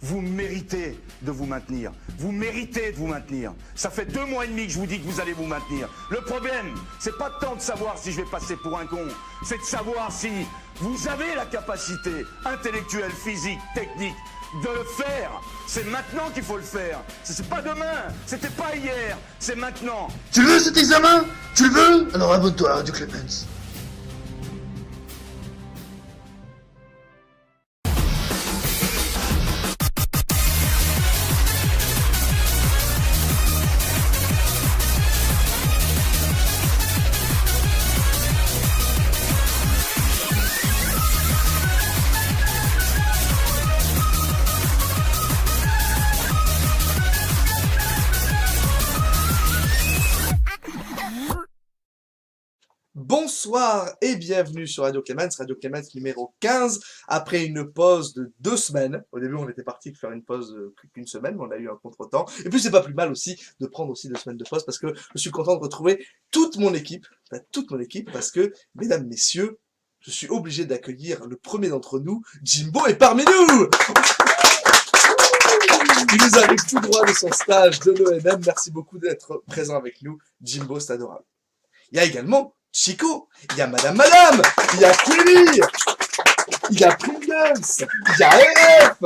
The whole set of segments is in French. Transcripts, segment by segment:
Vous méritez de vous maintenir. Vous méritez de vous maintenir. Ça fait 2 mois et demi que je vous dis que vous allez vous maintenir. Le problème, c'est pas tant de savoir si je vais passer pour un con, c'est de savoir si vous avez la capacité intellectuelle, physique, technique de le faire. C'est maintenant qu'il faut le faire. C'est pas demain, c'était pas hier, c'est maintenant. Tu le veux cet examen? Tu le veux? Alors abonne-toi à Radio Clemens. Bonsoir et bienvenue sur Radio Clemens numéro 15, après une pause de 2 semaines. Au début, on était parti faire une pause plus qu'une semaine, mais on a eu un contretemps. Et puis, c'est pas plus mal aussi de prendre aussi 2 semaines de pause parce que je suis content de retrouver toute mon équipe, parce que, mesdames, messieurs, je suis obligé d'accueillir le premier d'entre nous. Jimbo est parmi nous! Il nous arrive tout droit de son stage de l'ONM. Merci beaucoup d'être présent avec nous. Jimbo, c'est adorable. Il y a également Chico, il y a Madame, il y a Queenie, il y a Pringles, il y a RF,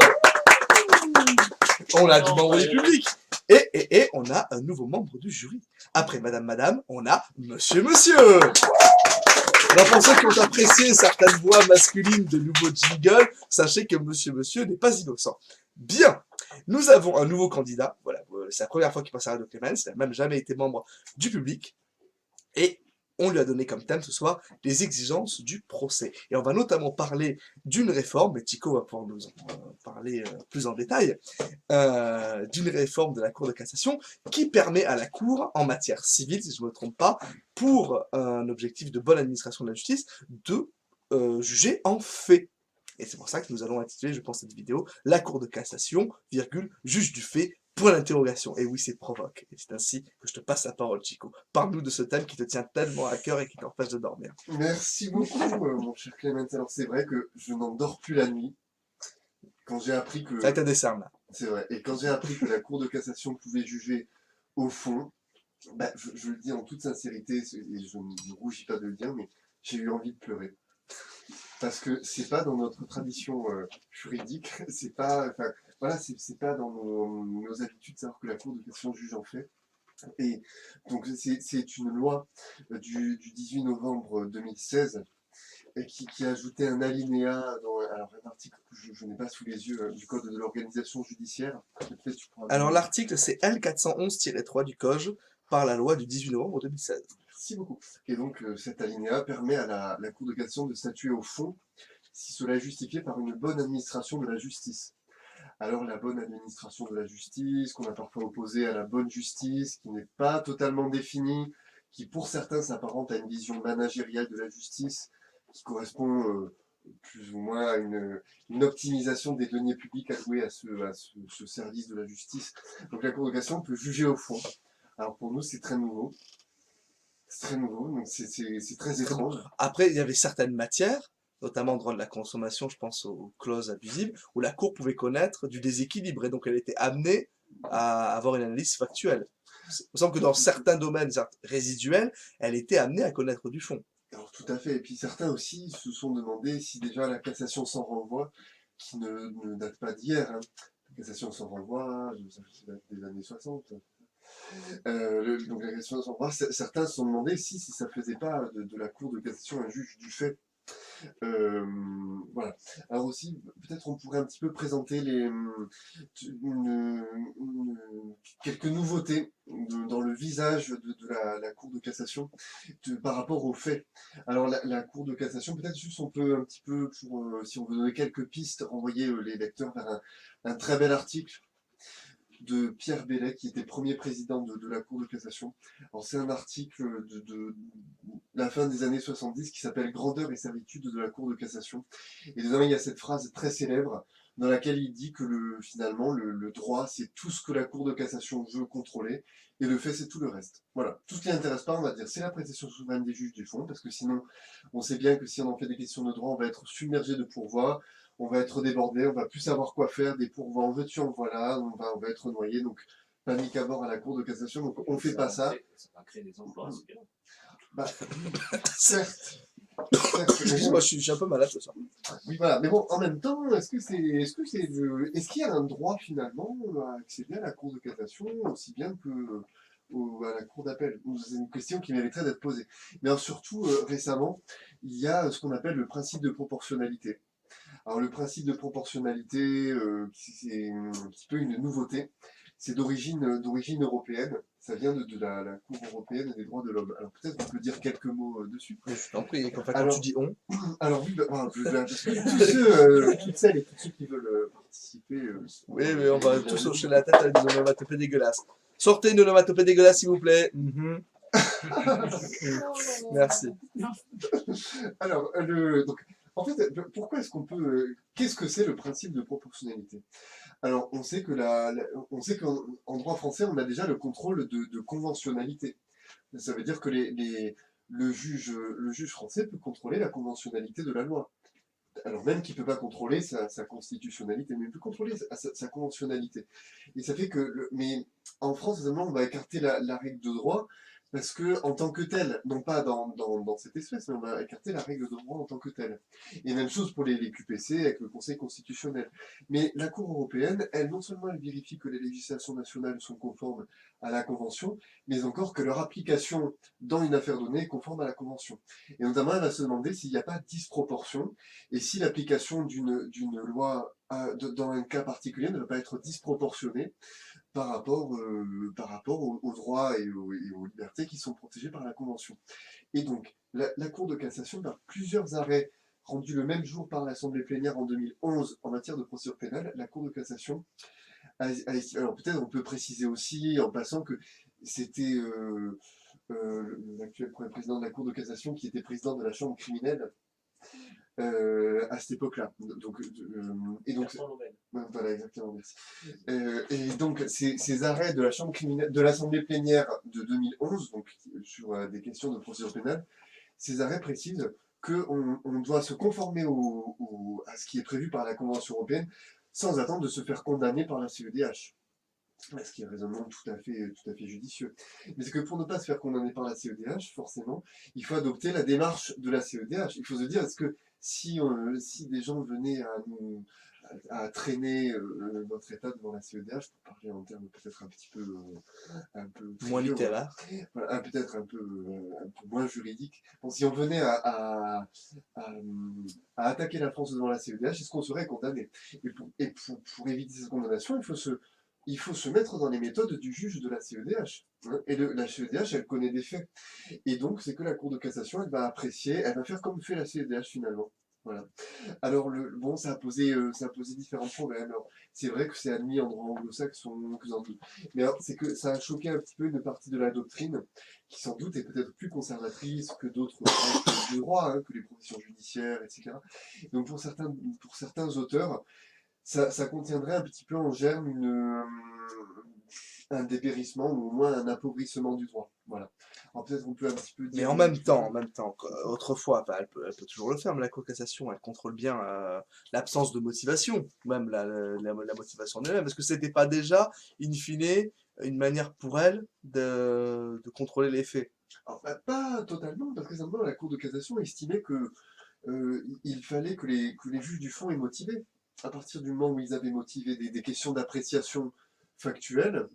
on a du membre du public, et on a un nouveau membre du jury. Après Madame, on a Monsieur. Alors pour ceux qui ont apprécié certaines voix masculines de nouveaux jingles, sachez que Monsieur n'est pas innocent. Bien, nous avons un nouveau candidat, voilà, c'est la première fois qu'il passe à Radio Clemens, il n'a même jamais été membre du public, et on lui a donné comme thème ce soir les exigences du procès. Et on va notamment parler d'une réforme, et Chico va pouvoir nous en parler plus en détail, d'une réforme de la Cour de cassation qui permet à la Cour, en matière civile, si je ne me trompe pas, pour un objectif de bonne administration de la justice, de juger en fait. Et c'est pour ça que nous allons intituler, je pense, cette vidéo « La Cour de cassation, juge du fait ». Point d'interrogation. Et oui, c'est provoque. Et c'est ainsi que je te passe la parole, Chico. Parle-nous de ce thème qui te tient tellement à cœur et qui t'empêche de dormir. Merci beaucoup, mon cher Clément. Alors, c'est vrai que je n'en dors plus la nuit. Quand j'ai appris que... Ça va être un dessin, là. C'est vrai. Et quand j'ai appris que la Cour de cassation pouvait juger au fond, bah, je le dis en toute sincérité, et je ne rougis pas de le dire, mais j'ai eu envie de pleurer. Parce que c'est pas dans notre tradition juridique, c'est pas... Enfin, voilà, c'est pas dans nos habitudes de savoir que la Cour de cassation juge en fait. Et donc c'est une loi du 18 novembre 2016 et qui a ajouté un alinéa dans alors un article que je n'ai pas sous les yeux du Code de l'organisation judiciaire. Alors l'article c'est L411-3 du COJ par la loi du 18 novembre 2016. Merci beaucoup. Et donc cet alinéa permet à la Cour de cassation de statuer au fond si cela est justifié par une bonne administration de la justice. Alors la bonne administration de la justice, qu'on a parfois opposée à la bonne justice, qui n'est pas totalement définie, qui pour certains s'apparente à une vision managériale de la justice, qui correspond plus ou moins à une optimisation des deniers publics alloués à ce service de la justice. Donc la Cour de cassation peut juger au fond. Alors pour nous c'est très nouveau. C'est très nouveau, donc c'est très étrange. Après il y avait certaines matières, notamment en droit de la consommation, je pense aux clauses abusives, où la Cour pouvait connaître du déséquilibre, et donc elle était amenée à avoir une analyse factuelle. Il me semble que dans certains domaines résiduels, elle était amenée à connaître du fond. Alors tout à fait, et puis certains aussi se sont demandé si déjà la cassation sans renvoi, qui ne date pas d'hier, hein. La cassation sans renvoi, ça date des années 60, donc la cassation sans renvoi, certains se sont demandé si ça faisait pas de la Cour de cassation un juge du fait. Voilà. Alors aussi, peut-être on pourrait un petit peu présenter quelques nouveautés dans le visage de la Cour de cassation par rapport aux faits. Alors la Cour de cassation, peut-être juste on peut un petit peu, si on veut donner quelques pistes, renvoyer les lecteurs vers un très bel article de Pierre Bellet, qui était premier président de la Cour de cassation. Alors c'est un article de la fin des années 70 qui s'appelle « Grandeur et servitude de la Cour de cassation ». Et dedans, il y a cette phrase très célèbre dans laquelle il dit que finalement, le droit, c'est tout ce que la Cour de cassation veut contrôler, et le fait, c'est tout le reste. Voilà. Tout ce qui n'intéresse pas, on va dire, c'est l'appréciation souveraine des juges du fond, parce que sinon, on sait bien que si on en fait des questions de droit, on va être submergé de pourvois, on va être débordé, on va plus savoir quoi faire, des pourvois en veux-tu, en voilà, on va être noyé, donc panique à bord à la Cour de cassation, donc on fait pas ça. Ça va créer des emplois, c'est bien. Bah, certes, certes, mais Excuse-moi, bon, je suis un peu malade ce soir. oui, voilà. Mais bon, en même temps, est-ce qu'il y a un droit finalement à accéder à la Cour de cassation aussi bien que à la Cour d'appel? C'est une question qui mériterait d'être posée. Mais alors, surtout, récemment, il y a ce qu'on appelle le principe de proportionnalité. Alors, le principe de proportionnalité, c'est un petit peu une nouveauté. C'est d'origine européenne. Ça vient de la Cour européenne des droits de l'homme. Alors, peut-être on peut dire quelques mots dessus. Je t'en prie, quand Alors, tu dis on. Alors oui, parce que toutes celles et tous ceux qui veulent participer. Oui, mais on va tous hocher la tête avec des onomatopées dégueulasses. Sortez une onomatopée dégueulasse, s'il vous plaît. Merci. Alors, donc, en fait, pourquoi est-ce qu'on peut... qu'est-ce que c'est le principe de proportionnalité? Alors, on sait on sait qu'en droit français, on a déjà le contrôle de conventionnalité. Ça veut dire que le juge français peut contrôler la conventionnalité de la loi. Alors même qu'il ne peut pas contrôler sa constitutionnalité, mais il peut contrôler sa conventionnalité. Et ça fait que, mais en France, évidemment, on va écarter la règle de droit, parce que en tant que telle, non pas dans cette espèce, mais on va écarter la règle de droit en tant que telle. Et même chose pour les QPC avec le Conseil constitutionnel. Mais la Cour européenne, elle, non seulement elle vérifie que les législations nationales sont conformes à la Convention, mais encore que leur application dans une affaire donnée est conforme à la Convention. Et notamment, elle va se demander s'il n'y a pas de disproportion, et si l'application d'une loi dans un cas particulier ne va pas être disproportionnée par rapport aux droits et aux libertés qui sont protégés par la Convention. Et donc, la Cour de cassation, par plusieurs arrêts rendus le même jour par l'Assemblée plénière en 2011 en matière de procédure pénale, la Cour de cassation alors peut-être on peut préciser aussi en passant que c'était l'actuel premier président de la Cour de cassation qui était président de la Chambre criminelle à cette époque-là. Et donc, voilà, exactement, merci. Et donc, ces arrêts de la Chambre criminelle, de l'Assemblée plénière de 2011, donc sur des questions de procédure pénale, ces arrêts précisent qu'on doit se conformer à ce qui est prévu par la Convention européenne sans attendre de se faire condamner par la CEDH. Ce qui est raisonnement tout à fait judicieux. Mais c'est que pour ne pas se faire condamner par la CEDH, forcément, il faut adopter la démarche de la CEDH. Il faut se dire, est-ce que si des gens venaient à traîner notre État devant la CEDH, pour parler en termes peut-être un peu Moins littéraire. voilà, peut-être un peu moins juridique. Bon, si on venait à attaquer la France devant la CEDH, est-ce qu'on serait condamné? Et pour éviter cette condamnation, il faut se mettre dans les méthodes du juge de la CEDH. Hein. Et la CEDH, elle connaît des faits. Et donc, c'est que la Cour de cassation, elle va apprécier, elle va faire comme fait la CEDH finalement. Voilà. Alors, ça a posé différents problèmes. Alors, c'est vrai que c'est admis en droit anglo-saxon, mais alors, c'est que ça a choqué un petit peu une partie de la doctrine, qui sans doute est peut-être plus conservatrice que d'autres branches du droit, hein, que les professions judiciaires, etc. Donc, pour certains auteurs, ça contiendrait un petit peu en germe un dépérissement ou au moins un appauvrissement du droit. Voilà. Alors peut-être on peut un petit peu dire... Mais en même temps, autrefois, elle peut toujours le faire, mais la Cour de cassation, elle contrôle bien l'absence de motivation, même la motivation en elle-même. Est-ce que c'était pas déjà, in fine, une manière pour elle de contrôler les faits? Alors, pas totalement, parce que simplement la Cour de cassation estimait que il fallait que les juges du fond aient motivé. À partir du moment où ils avaient motivé des questions d'appréciation factuelle,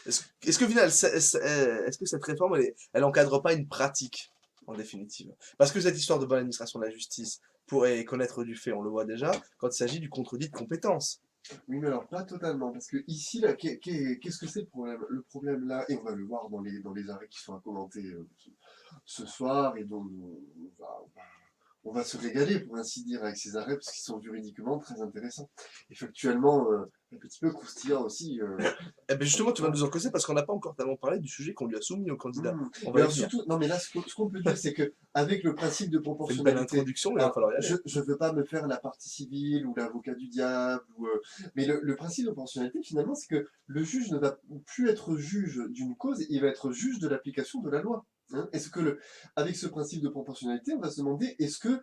Est-ce que, au final, est-ce que cette réforme, elle encadre pas une pratique, en définitive? Parce que cette histoire de bonne administration de la justice pourrait connaître du fait, on le voit déjà, quand il s'agit du contredit de compétences. oui, mais alors pas totalement, parce que ici, là, qu'est-ce que c'est le problème? Le problème là, et on va le voir dans les arrêts qui sont à commenter ce soir, et dont on va se régaler, pour ainsi dire, avec ces arrêts, parce qu'ils sont juridiquement très intéressants. Et factuellement, un petit peu croustillants aussi. Eh bien justement, tu vas nous en causer parce qu'on n'a pas encore tellement parlé du sujet qu'on lui a soumis au candidat. On va Mais y alors venir. surtout, non mais là, ce qu'on peut dire, c'est que avec le principe de On fait une belle proportionnalité, introduction, mais il va falloir y aller. je ne veux pas me faire la partie civile ou l'avocat du diable, mais le principe de proportionnalité, finalement, c'est que le juge ne va plus être juge d'une cause, il va être juge de l'application de la loi. Hein. Est-ce que avec ce principe de proportionnalité, on va se demander est-ce que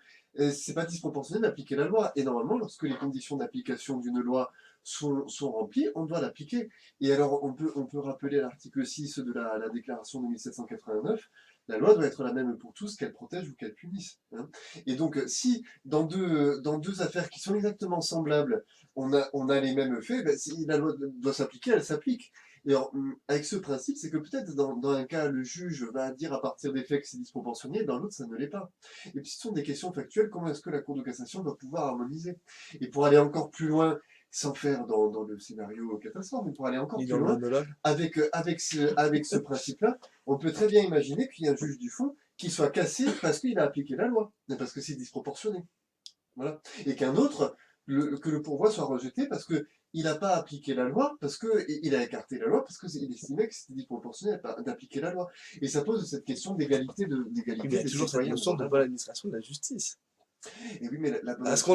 c'est pas disproportionné d'appliquer la loi? Et normalement, lorsque les conditions d'application d'une loi sont remplies, on doit l'appliquer. Et alors, on peut rappeler l'article 6 de la déclaration de 1789, la loi doit être la même pour tous, qu'elle protège ou qu'elle punisse. Hein. Et donc, si dans deux affaires qui sont exactement semblables, on a les mêmes faits, ben, si la loi doit s'appliquer, elle s'applique. Et alors, avec ce principe, c'est que peut-être dans un cas, le juge va dire à partir des faits que c'est disproportionné, dans l'autre, ça ne l'est pas. Et puis, ce sont des questions factuelles, comment est-ce que la Cour de cassation va pouvoir harmoniser? Et pour aller encore plus loin, sans faire dans le scénario catastrophe, mais pour aller encore Ni plus dans le loin, monologue. avec ce principe-là, on peut très bien imaginer qu'il y ait un juge du fond qui soit cassé parce qu'il a appliqué la loi, parce que c'est disproportionné. Voilà. Et qu'un autre, que le pourvoi soit rejeté parce que il n'a pas appliqué la loi, parce qu'il a écarté la loi, parce qu'il estimait que c'était disproportionné d'appliquer la loi. Et ça pose cette question d'égalité Il y a des toujours cette citoyens. notion de bonne administration de la justice. Et oui, mais la bonne Est-ce que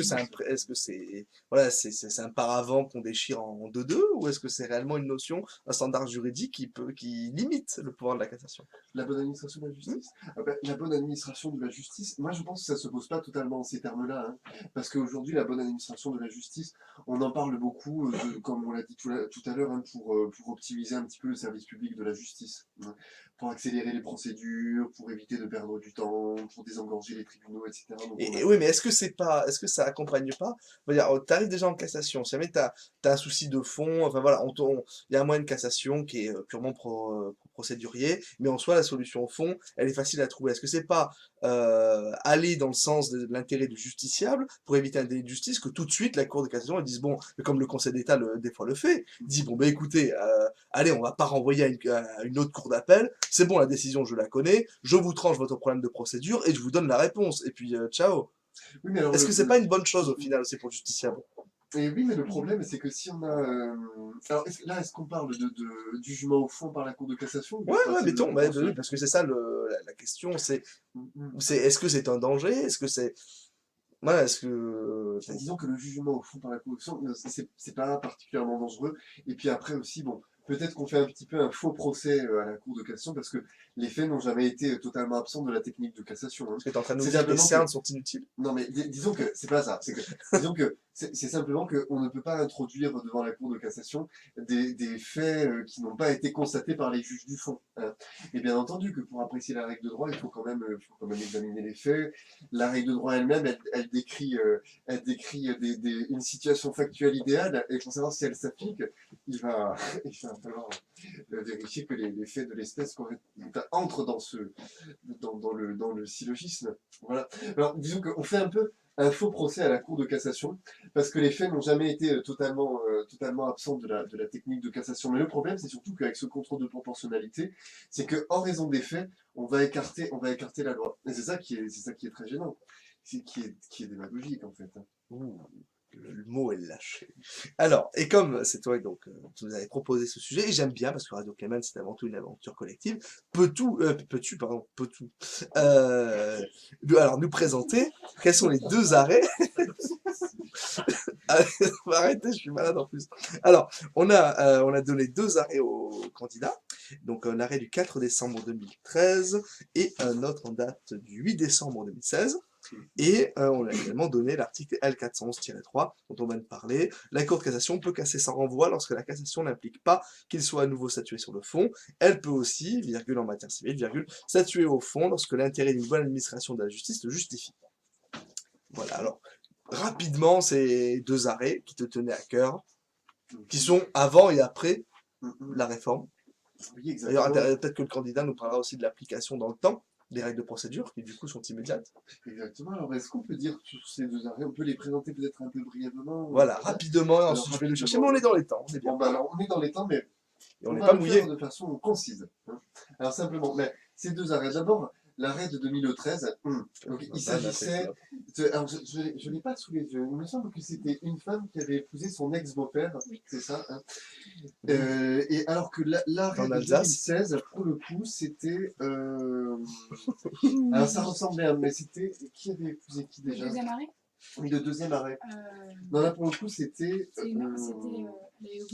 administration, c'est voilà, c'est un paravent qu'on déchire en deux ou est-ce que c'est réellement une notion, un standard juridique qui limite le pouvoir de la cassation? la bonne administration de la justice? Ah ben, la bonne administration de la justice, moi je pense que ça se pose pas totalement en ces termes-là, hein, parce qu'aujourd'hui la bonne administration de la justice, on en parle beaucoup, comme on l'a dit tout à l'heure, hein, pour optimiser un petit peu le service public de la justice, hein, pour accélérer les procédures, pour éviter de perdre du temps, pour désengorger les tribunaux, etc. Donc, Et oui, mais est-ce que ça accompagne pas? Tu arrives déjà en cassation, si jamais t'as un souci de fond, enfin voilà, il y a un moyen de cassation qui est purement procédurier, mais en soi, la solution au fond, elle est facile à trouver. Est-ce que c'est pas aller dans le sens de l'intérêt du justiciable pour éviter un délit de justice que tout de suite la Cour de cassation elle dise bon, comme le Conseil d'État des fois le fait, dit bon ben écoutez, allez, on va pas renvoyer à une autre cour d'appel, c'est bon, la décision je la connais, je vous tranche votre problème de procédure et je vous donne la réponse, et puis ciao. oui, mais alors Est-ce que c'est pas une bonne chose au final aussi pour le justiciable? et oui, mais le problème, c'est que si on a. Alors, est-ce qu'on parle du jugement au fond par la Cour de cassation ou du Ouais, principe de mettons, proportion? oui, parce que c'est ça la question, est-ce que c'est un danger? Est-ce que c'est. Voilà, est-ce que. Disons que le jugement au fond par la Cour de cassation, c'est pas particulièrement dangereux. Et puis après aussi, bon, peut-être qu'on fait un petit peu un faux procès à la Cour de cassation parce que les faits n'ont jamais été totalement absents de la technique de cassation. Hein. Est-ce que tu es en train de nous C'est dire que les simplement cernes sont inutiles? Non, mais disons que c'est pas ça. Disons que c'est simplement qu'on ne peut pas introduire devant la Cour de cassation des faits qui n'ont pas été constatés par les juges du fond. Hein. Et bien entendu que pour apprécier la règle de droit, il faut quand même examiner les faits. La règle de droit elle-même, elle décrit une situation factuelle idéale, et pour savoir si elle s'applique, il va falloir vérifier que les faits de l'espèce entrent dans le syllogisme. Voilà. Alors, disons qu'on fait un peu un faux procès à la Cour de cassation, parce que les faits n'ont jamais été totalement absents de la technique de cassation. Mais le problème, c'est surtout qu'avec ce contrôle de proportionnalité, c'est que en raison des faits, on va écarter la loi. Et c'est ça qui est très gênant, qui est démagogique en fait. Ouh, le mot est lâché. Alors, et comme c'est toi donc tu nous avais proposé ce sujet, et j'aime bien parce que Radio Clément c'est avant tout une aventure collective, alors nous présenter quels sont les deux arrêts. Arrêtez, je suis malade en plus. Alors, on a donné deux arrêts aux candidats. Donc un arrêt du 4 décembre 2013 et un autre en date du 8 décembre 2016. Et on a également donné l'article L411-3 dont on vient de parler. La Cour de cassation peut casser sans renvoi lorsque la cassation n'implique pas qu'il soit à nouveau statué sur le fond. Elle peut aussi, virgule en matière civile, virgule, statuer au fond lorsque l'intérêt d'une bonne administration de la justice le justifie. Voilà, alors, rapidement, ces deux arrêts qui te tenaient à cœur, qui sont avant et après la réforme. Oui, exactement. D'ailleurs, peut-être que le candidat nous parlera aussi de l'application dans le temps des règles de procédure qui du coup sont immédiates. Exactement. Alors, est-ce qu'on peut dire sur ces deux arrêts, on peut les présenter peut-être un peu brièvement? Voilà, rapidement, et ensuite je vais le chercher, mais on est dans les temps, on est bien. Bon, bah alors, on est dans les temps, mais Et on n'est va pas le mouillé. faire de façon concise. Hein. Alors, simplement, mais ces deux arrêts. D'abord, l'arrêt de 2013. Donc, il s'agissait. Alors, je ne l'ai pas sous les yeux. Il me semble que c'était une femme qui avait épousé son ex-beau-père. Oui. C'est ça. Hein. Et alors que l'arrêt de 2016, pour le coup, c'était. Alors, ça ressemblait à. Mais c'était. Qui avait épousé qui déjà? Le deuxième arrêt Oui, le deuxième arrêt. Non, là, pour le coup, c'était.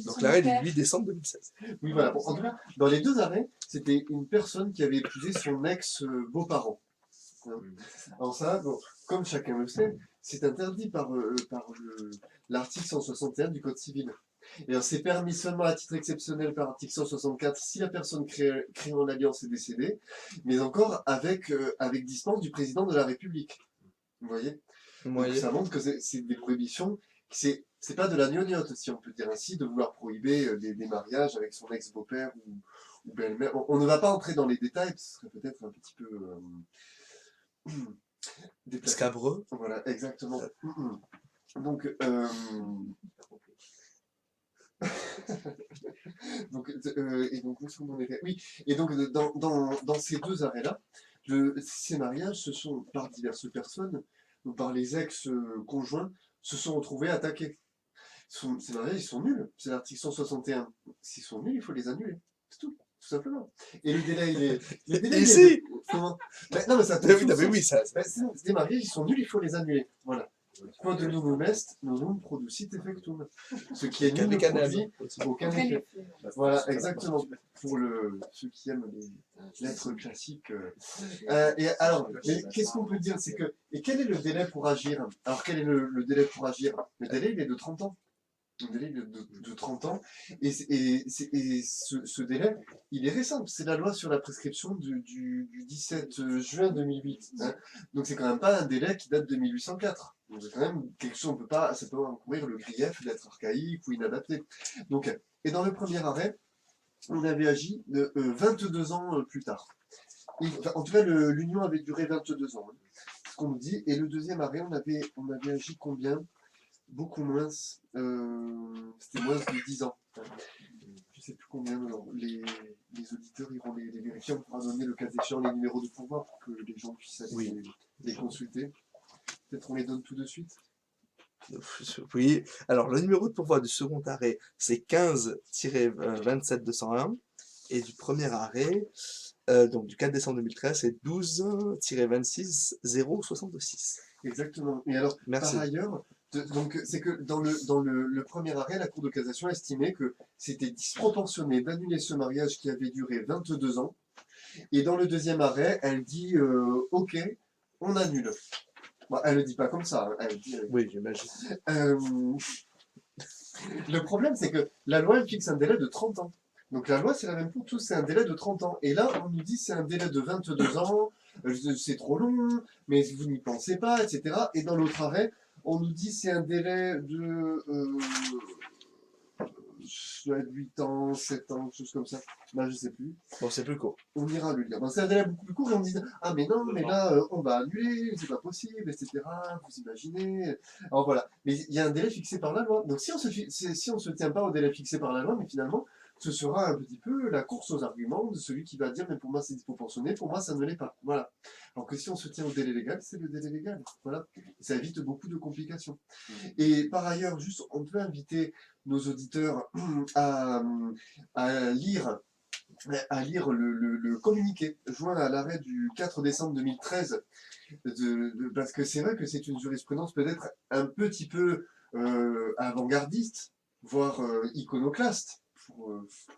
Donc l'arrêt du 8 décembre 2016. Oui, voilà. Bon, en tout cas, dans les deux arrêts, c'était une personne qui avait épousé son ex-beau-parent. Alors ça, bon, comme chacun le sait, c'est interdit par l'article 161 du Code civil. Et alors, c'est permis seulement à titre exceptionnel par l'article 164 si la personne créée en alliance est décédée, mais encore avec dispense du président de la République. Vous voyez? Donc, ça montre que c'est des prohibitions, c'est pas de la gnognotte, si on peut dire ainsi, de vouloir prohiber des mariages avec son ex-beau-père ou belle-mère. On ne va pas entrer dans les détails, ce serait peut-être un petit peu déplacé. Scabreux. Voilà, exactement. Donc, où est-ce qu'on en était? Oui, et donc dans ces deux arrêts-là, ces mariages se sont, par diverses personnes, ou par les ex-conjoints, se sont retrouvés attaqués. Ces mariages, ils sont nuls. C'est l'article 161. S'ils sont nuls, il faut les annuler. C'est tout simplement. Et le délai, il est... Le délai, Ici comment? Non, mais ça oui, ça. des mariages, ils sont nuls, il faut les annuler. Voilà. Quod nunum est, nunum producit effectum. Ce qui est nul ne produit aucun effet. Voilà, exactement. Pour ceux qui aiment les lettres classiques. Et alors, qu'est-ce qu'on peut dire? C'est que, et quel est le délai pour agir? Alors, quel est le délai pour agir? Le délai, il est de 30 ans. Un délai de 30 ans. Et ce délai, il est récent. C'est la loi sur la prescription du 17 juin 2008. Hein. Donc c'est quand même pas un délai qui date de 1804. Donc c'est quand même quelque chose, ça peut encourir le grief d'être archaïque ou inadapté. Donc, et dans le premier arrêt, on avait agi de 22 ans plus tard. En tout cas, l'union avait duré 22 ans. Hein, ce qu'on nous dit. Et le deuxième arrêt, on avait agi combien? Beaucoup moins, c'était moins de 10 ans. Je ne sais plus combien, les auditeurs iront les vérifier, on pourra donner le cas échéant les numéros de pourvoi pour que les gens puissent aller les consulter. Peut-être on les donne tout de suite. Oui, alors le numéro de pourvoi du second arrêt, c'est 15-27-201, et du premier arrêt, donc du 4 décembre 2013, c'est 12-26-066. Exactement. Et alors, Merci. par ailleurs, donc c'est que dans le premier arrêt, la Cour de cassation a estimé que c'était disproportionné d'annuler ce mariage qui avait duré 22 ans. Et dans le deuxième arrêt, elle dit OK, on annule. Bon, elle ne le dit pas comme ça. Hein, elle dit, Oui, j'imagine. Le problème, c'est que la loi elle fixe un délai de 30 ans. Donc la loi, c'est la même pour tous, c'est un délai de 30 ans. Et là, on nous dit c'est un délai de 22 ans, c'est trop long, mais vous n'y pensez pas, etc. Et dans l'autre arrêt, on nous dit c'est un délai de 8 ans, 7 ans, quelque chose comme ça. Là, je sais plus. Bon, c'est plus court. On ira le lire. Donc, c'est un délai beaucoup plus court et on dit ah mais non, mais là, on va annuler, c'est pas possible, etc. Vous imaginez. Alors voilà. Mais il y a un délai fixé par la loi. Donc si on se tient pas au délai fixé par la loi, mais finalement, ce sera un petit peu la course aux arguments de celui qui va dire mais pour moi c'est disproportionné, pour moi ça ne l'est pas. Voilà. Alors que si on se tient au délai légal, c'est le délai légal. Voilà. Et ça évite beaucoup de complications. Et par ailleurs, juste, on peut inviter nos auditeurs à lire le communiqué joint à l'arrêt du 4 décembre 2013, parce que c'est vrai que c'est une jurisprudence peut-être un petit peu avant-gardiste, voire iconoclaste. Pour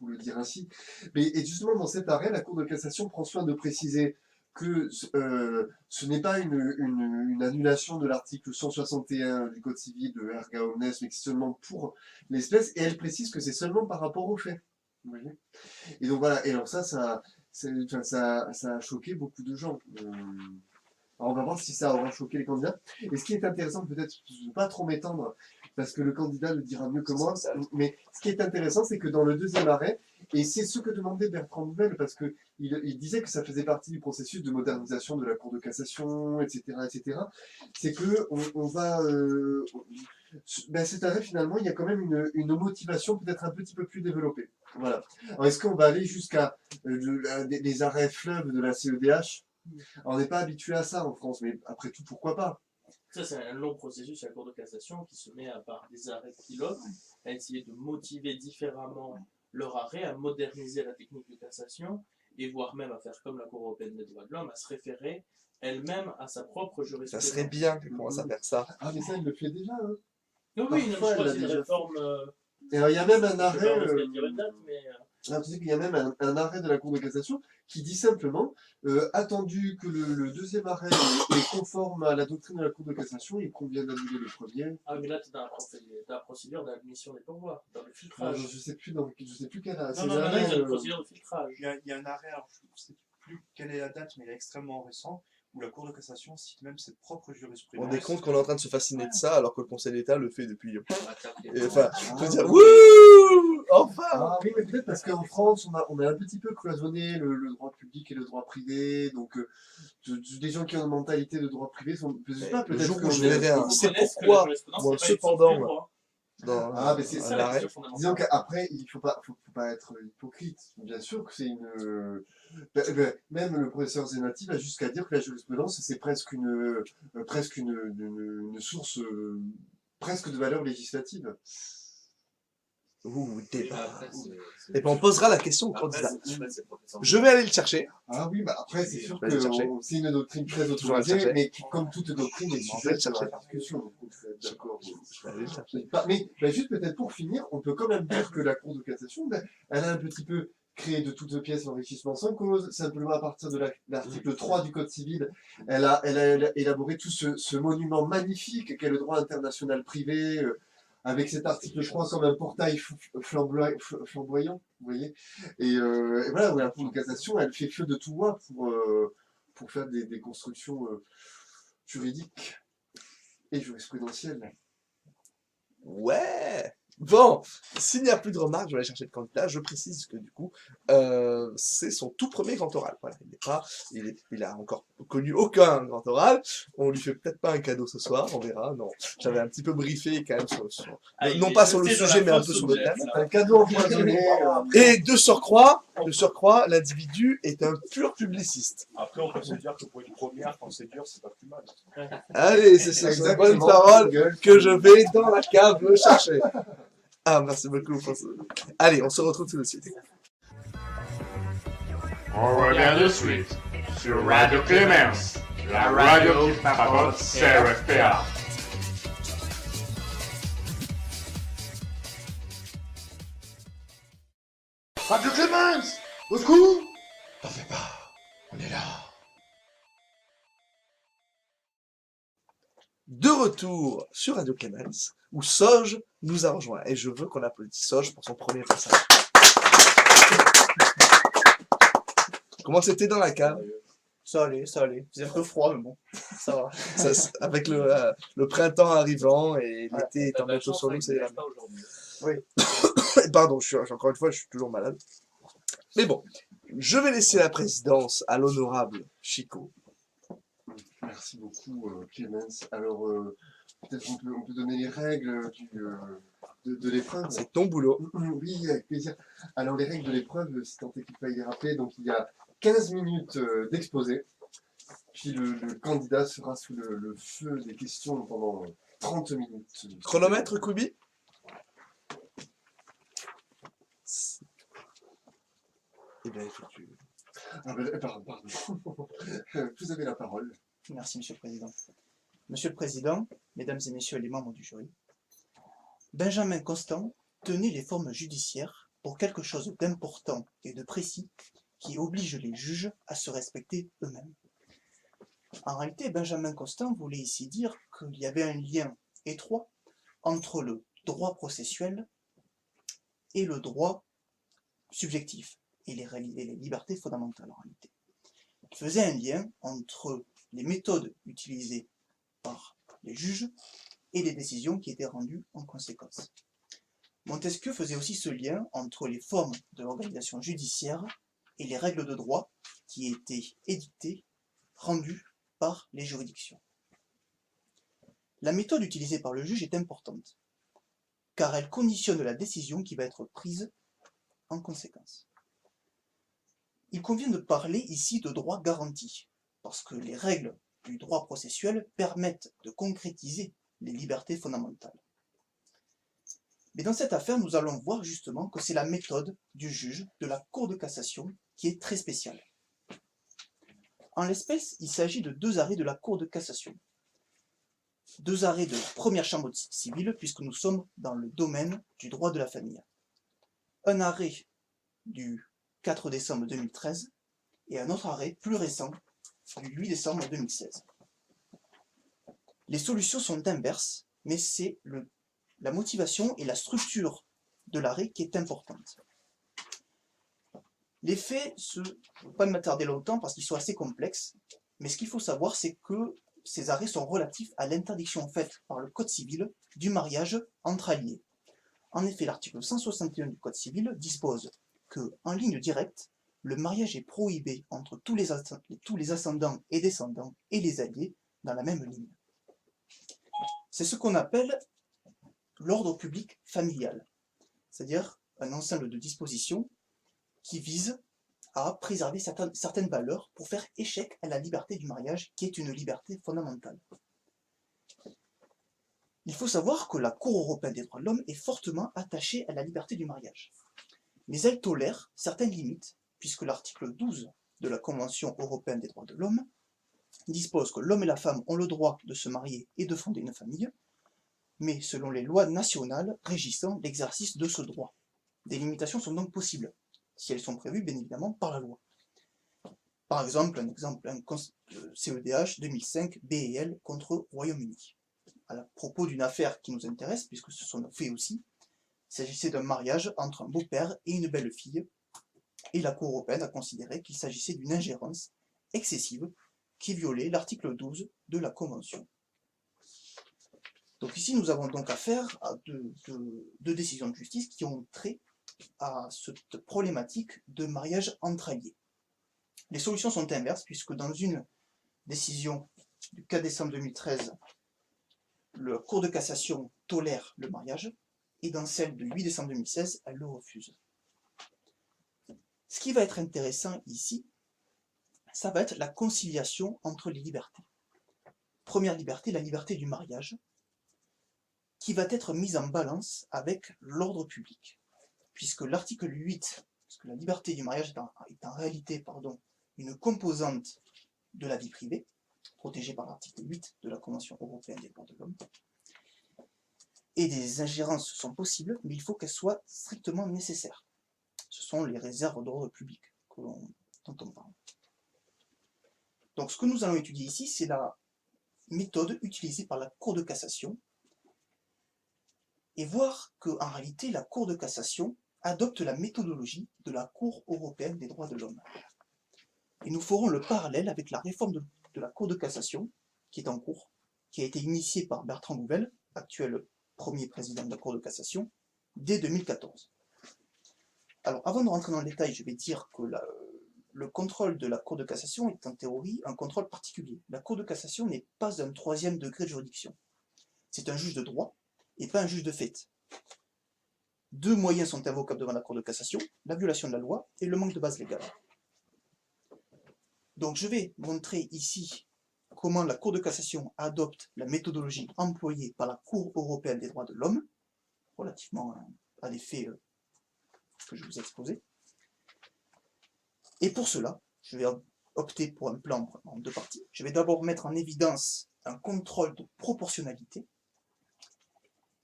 le dire ainsi. Et justement, dans cet arrêt, la Cour de cassation prend soin de préciser que ce n'est pas une annulation de l'article 161 du Code civil de erga omnes, mais que c'est seulement pour l'espèce, et elle précise que c'est seulement par rapport aux faits. Vous voyez ? Et donc voilà, et alors ça a choqué beaucoup de gens. Alors on va voir si ça aura choqué les candidats. Et ce qui est intéressant, peut-être, je ne veux pas trop m'étendre, parce que le candidat le dira mieux que moi, mais ce qui est intéressant, c'est que dans le deuxième arrêt, et c'est ce que demandait Bertrand Nouvel, parce qu'il disait que ça faisait partie du processus de modernisation de la Cour de cassation, etc., c'est que on va... cet arrêt, finalement, il y a quand même une motivation peut-être un petit peu plus développée. Voilà. Alors, est-ce qu'on va aller jusqu'à les arrêts fleuves de la CEDH ? Alors, on n'est pas habitué à ça en France, mais après tout, pourquoi pas ? Ça, c'est un long processus à la Cour de cassation qui se met à part des arrêts pilotes à essayer de motiver différemment leur arrêt, à moderniser la technique de cassation et voire même à faire comme la Cour européenne des droits de l'homme, à se référer elle-même à sa propre Ça jurisprudence. serait bien qu'elle commence à faire ça. Ah, mais ça, elle le fait déjà, hein. Oui, je Parfois, crois elle que l'a c'est une déjà réforme Et alors, il y a même un Je peux pas arrêt, risquer de dire une date, mais alors, tu sais qu'il y a même un arrêt de la Cour de cassation qui dit simplement, attendu que le deuxième arrêt est conforme à la doctrine de la Cour de cassation, il convient d'annuler le premier. ah, mais là, tu es dans la procédure d'admission des pourvois, dans le Alors, filtrage. je sais plus quel arrêt. Non, C'est non, non, l'arrêt, ils ont une procédure de filtrage. Il y a un arrêt, alors je ne sais plus quelle est la date, mais il est extrêmement récent, où la Cour de cassation cite même ses propres On jurisprudences. est compte qu'on est en train de se fasciner de ça, alors que le Conseil d'État le fait depuis... Et, Et, enfin, je veux Ah, dire, wouh, enfin. Ah oui, mais peut-être parce qu'en France, on a un petit peu cloisonné le droit public et le droit privé. Donc, des gens qui ont une mentalité de droit privé sont. Je sais pas, Le peut-être jour où qu'on je est- verrai un... Vous C'est connaissez que pourquoi, la jurisprudence, moi, c'est pas une cependant, source du droit. dans Ah, mais c'est C'est un ça la arrêt, question fondamentale. Disons qu'après, il faut pas être hypocrite. Bien sûr que c'est une. Même le professeur Zenati va jusqu'à dire que la jurisprudence, c'est presque une source presque de valeur législative. ouh, débat. Après, Et puis on posera la question au candidat. Je vais aller le chercher. Ah oui, bah après, c'est sûr Je vais aller chercher. que c'est une doctrine très Je vais aller autorisée, chercher. mais qui, comme toute doctrine, est Je vais sujette aller à la chercher. discussion. Donc, faut être d'accord. Je vais aller le chercher. Mais juste peut-être pour finir, on peut quand même dire que la Cour de cassation, elle a un petit peu créé de toutes pièces l'enrichissement sans cause, simplement à partir de l'article 3 du Code civil, elle a élaboré tout ce monument magnifique qu'est le droit international privé, avec cet article, je crois, comme un portail flamboyant, vous voyez. Et voilà, où la Cour de cassation, elle fait feu de tout bois pour faire des constructions juridiques et jurisprudentielles. Ouais. Bon, s'il n'y a plus de remarques, je vais aller chercher le candidat. Je précise que du coup, c'est son tout premier grand oral. Voilà, il a encore connu aucun grand oral. On lui fait peut-être pas un cadeau ce soir, on verra. Non, j'avais un petit peu briefé quand même Ah, il non est pas sur le jeté dans sujet, la mais un fosse peu aux sur le jets, thème. là. Un cadeau empoisonné. Et de surcroît, l'individu est un pur publiciste. après, on peut se dire que pour une première, quand c'est dur, c'est pas plus mal. Allez, c'est sur cette bonne Exactement. parole Gueule. que je vais dans la cave le chercher. Ah, merci beaucoup. Allez, on se retrouve tout de suite. On revient de suite sur Radio Clémence, la radio qui t'apporte CRFPA. Radio Clémence! Au secours! T'en fais pas, on est là. De retour sur Radio Clémence, où Soge nous a rejoint. Et je veux qu'on applaudisse Soge pour son premier passage. Comment c'était dans la cave? Ça allait. C'est un peu froid, mais bon, ça va. Avec le printemps arrivant et l'été étant T'as de la bientôt chance, sur nous, hein, c'est qu'il la... neige pas aujourd'hui. Pardon, encore une fois, je suis toujours malade. Mais bon, je vais laisser la présidence à l'honorable Chico. Merci beaucoup, Clémence. Alors, peut-être on peut donner les règles de l'épreuve. C'est ton boulot. Oui, avec plaisir. Alors, les règles de l'épreuve, si tant est qu'il faille les rappeler, donc il y a 15 minutes d'exposé, puis le candidat sera sous le feu des questions pendant 30 minutes. Chronomètre, Koubi? Eh bien, effectivement. Ah, pardon. Vous avez la parole. Merci, Monsieur le Président. Monsieur le Président, Mesdames et Messieurs les membres du jury, Benjamin Constant tenait les formes judiciaires pour quelque chose d'important et de précis qui oblige les juges à se respecter eux-mêmes. En réalité, Benjamin Constant voulait ici dire qu'il y avait un lien étroit entre le droit processuel et le droit subjectif et les libertés fondamentales en réalité. Il faisait un lien entre les méthodes utilisées par les juges et les décisions qui étaient rendues en conséquence. Montesquieu faisait aussi ce lien entre les formes de l'organisation judiciaire et les règles de droit qui étaient édictées, rendues par les juridictions. La méthode utilisée par le juge est importante, car elle conditionne la décision qui va être prise en conséquence. Il convient de parler ici de droit garanti, parce que les règles du droit processuel permettent de concrétiser les libertés fondamentales. Mais dans cette affaire, nous allons voir justement que c'est la méthode du juge de la Cour de cassation qui est très spéciale. En l'espèce, il s'agit de deux arrêts de la Cour de cassation. deux arrêts de première chambre civile, puisque nous sommes dans le domaine du droit de la famille. Un arrêt du 4 décembre 2013 et un autre arrêt plus récent du 8 décembre 2016. Les solutions sont inverses, mais c'est la motivation et la structure de l'arrêt qui est importante. Les faits, je ne vais pas m'attarder longtemps parce qu'ils sont assez complexes, mais ce qu'il faut savoir, c'est que ces arrêts sont relatifs à l'interdiction faite par le Code civil du mariage entre alliés. En effet, l'article 161 du Code civil dispose que, en ligne directe, le mariage est prohibé entre tous les ascendants et descendants et les alliés dans la même ligne. C'est ce qu'on appelle l'ordre public familial, c'est-à-dire un ensemble de dispositions qui visent à préserver certaines valeurs pour faire échec à la liberté du mariage, qui est une liberté fondamentale. Il faut savoir que la Cour européenne des droits de l'homme est fortement attachée à la liberté du mariage. Mais elle tolère certaines limites, puisque l'article 12 de la Convention européenne des droits de l'homme dispose que l'homme et la femme ont le droit de se marier et de fonder une famille, mais selon les lois nationales régissant l'exercice de ce droit. Des limitations sont donc possibles, si elles sont prévues bien évidemment par la loi. Par exemple, un CEDH 2005 BL contre Royaume-Uni. À propos d'une affaire qui nous intéresse, puisque ce sont nos faits aussi, il s'agissait d'un mariage entre un beau-père et une belle-fille, et la Cour européenne a considéré qu'il s'agissait d'une ingérence excessive qui violait l'article 12 de la Convention. Donc ici, nous avons donc affaire à deux décisions de justice qui ont trait à cette problématique de mariage entre alliés. Les solutions sont inverses, puisque dans une décision du 4 décembre 2013, la Cour de cassation tolère le mariage, et dans celle du 8 décembre 2016, elle le refuse. Ce qui va être intéressant ici, ça va être la conciliation entre les libertés. Première liberté, la liberté du mariage, qui va être mise en balance avec l'ordre public, puisque l'article 8, puisque la liberté du mariage est en réalité une composante de la vie privée, protégée par l'article 8 de la Convention européenne des droits de l'homme, et des ingérences sont possibles, mais il faut qu'elles soient strictement nécessaires. Ce sont les réserves d'ordre public dont on parle. Donc ce que nous allons étudier ici, c'est la méthode utilisée par la Cour de cassation, et voir qu'en réalité, la Cour de cassation adopte la méthodologie de la Cour européenne des droits de l'homme. Et nous ferons le parallèle avec la réforme de la Cour de cassation, qui est en cours, qui a été initiée par Bertrand Louvel, actuel premier président de la Cour de cassation, dès 2014. Alors, avant de rentrer dans le détail, je vais dire que le contrôle de la Cour de cassation est en théorie un contrôle particulier. La Cour de cassation n'est pas un 3e degré de juridiction. C'est un juge de droit et pas un juge de fait. Deux moyens sont invocables devant la Cour de cassation, la violation de la loi et le manque de base légale. Donc je vais montrer ici comment la Cour de cassation adopte la méthodologie employée par la Cour européenne des droits de l'homme, relativement à les faits que je vous ai exposés. Et pour cela, je vais opter pour un plan en deux parties. Je vais d'abord mettre en évidence un contrôle de proportionnalité,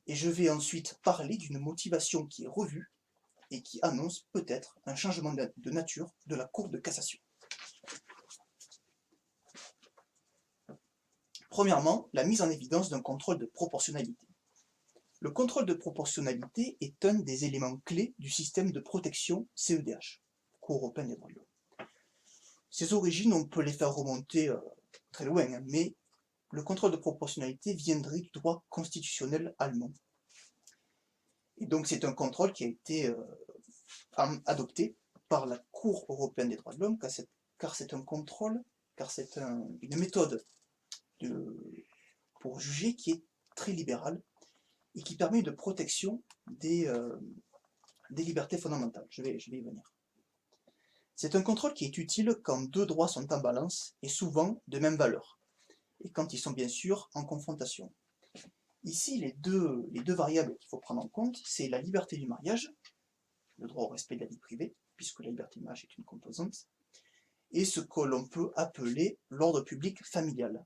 et je vais ensuite parler d'une motivation qui est revue et qui annonce peut-être un changement de nature de la Cour de cassation. Premièrement, la mise en évidence d'un contrôle de proportionnalité. Le contrôle de proportionnalité est un des éléments clés du système de protection CEDH, Cour européenne des droits de l'homme. Ses origines, on peut les faire remonter très loin, mais le contrôle de proportionnalité viendrait du droit constitutionnel allemand. Et donc c'est un contrôle qui a été adopté par la Cour européenne des droits de l'homme, car c'est un contrôle, car c'est une méthode pour juger qui est très libérale et qui permet de protection des libertés fondamentales. Je vais y venir. C'est un contrôle qui est utile quand deux droits sont en balance et souvent de même valeur, et quand ils sont bien sûr en confrontation. Ici, les deux variables qu'il faut prendre en compte, c'est la liberté du mariage, le droit au respect de la vie privée, puisque la liberté du mariage est une composante, et ce que l'on peut appeler l'ordre public familial.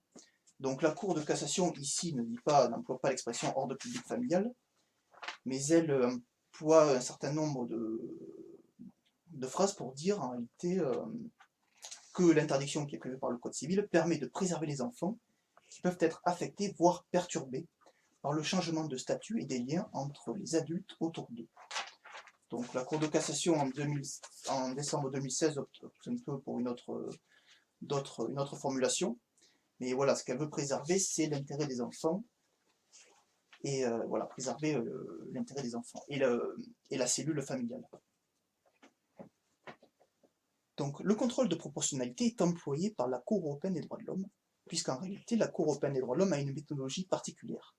Donc la Cour de cassation ici n'emploie pas l'expression ordre public familial, mais elle emploie un certain nombre de phrases pour dire en réalité que l'interdiction qui est prévue par le Code civil permet de préserver les enfants qui peuvent être affectés, voire perturbés, par le changement de statut et des liens entre les adultes autour d'eux. Donc la Cour de cassation en décembre 2016 opte un peu pour une autre formulation, mais voilà, ce qu'elle veut préserver, c'est l'intérêt des enfants, et voilà, préserver l'intérêt des enfants, et la cellule familiale. Donc le contrôle de proportionnalité est employé par la Cour européenne des droits de l'homme, puisqu'en réalité la Cour européenne des droits de l'homme a une méthodologie particulière.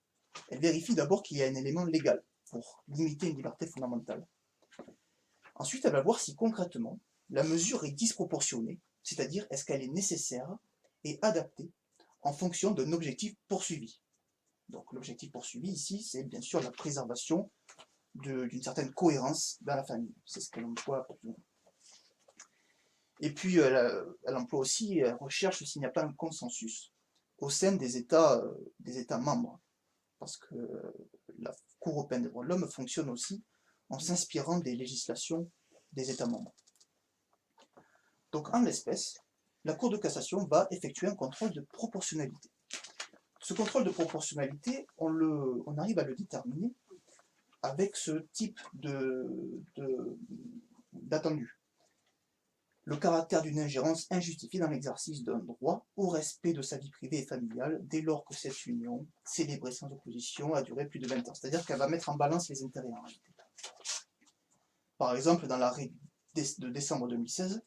Elle vérifie d'abord qu'il y a un élément légal pour limiter une liberté fondamentale. Ensuite, elle va voir si concrètement la mesure est disproportionnée, c'est-à-dire est-ce qu'elle est nécessaire et adaptée en fonction d'un objectif poursuivi. Donc l'objectif poursuivi ici, c'est bien sûr la préservation d'une certaine cohérence dans la famille. C'est ce qu'elle emploie. Et puis elle emploie aussi, elle recherche s'il n'y a pas un consensus au sein des États membres. Parce que la Cour européenne des droits de l'homme fonctionne aussi en s'inspirant des législations des États membres. Donc en l'espèce, la Cour de cassation va effectuer un contrôle de proportionnalité. Ce contrôle de proportionnalité, on arrive à le déterminer avec ce type d'attendu. Le caractère d'une ingérence injustifiée dans l'exercice d'un droit au respect de sa vie privée et familiale dès lors que cette union, célébrée sans opposition, a duré plus de 20 ans. C'est-à-dire qu'elle va mettre en balance les intérêts en réalité. Par exemple, dans l'arrêt de décembre 2016,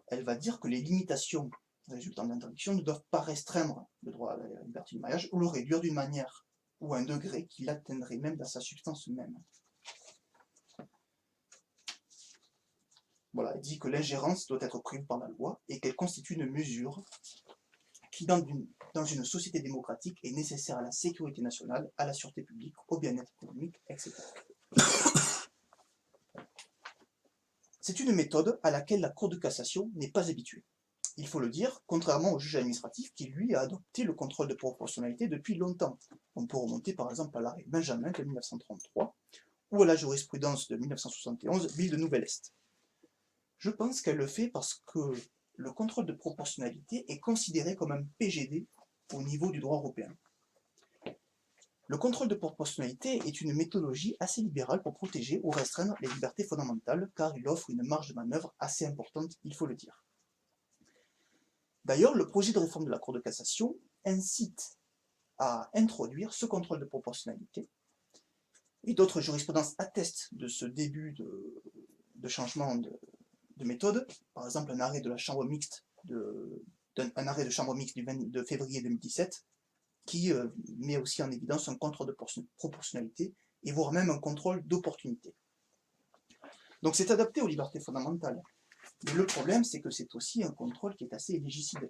elle va dire que les limitations résultant de l'interdiction ne doivent pas restreindre le droit à la liberté du mariage ou le réduire d'une manière ou à un degré qui l'atteindrait même dans sa substance même. Voilà, elle dit que l'ingérence doit être prévue par la loi et qu'elle constitue une mesure qui, dans une société démocratique, est nécessaire à la sécurité nationale, à la sûreté publique, au bien-être économique, etc. C'est une méthode à laquelle la Cour de cassation n'est pas habituée. Il faut le dire, contrairement au juge administratif qui, lui, a adopté le contrôle de proportionnalité depuis longtemps. On peut remonter par exemple à l'arrêt Benjamin de 1933 ou à la jurisprudence de 1971, Ville de Nouvelle-Est. Je pense qu'elle le fait parce que le contrôle de proportionnalité est considéré comme un PGD au niveau du droit européen. Le contrôle de proportionnalité est une méthodologie assez libérale pour protéger ou restreindre les libertés fondamentales, car il offre une marge de manœuvre assez importante, il faut le dire. D'ailleurs, le projet de réforme de la Cour de cassation incite à introduire ce contrôle de proportionnalité, et d'autres jurisprudences attestent de ce début de changement de méthode. Par exemple, un arrêt de chambre mixte de février 2017 qui met aussi en évidence un contrôle de proportionnalité et voire même un contrôle d'opportunité. Donc c'est adapté aux libertés fondamentales. Mais le problème, c'est que c'est aussi un contrôle qui est assez légicidé.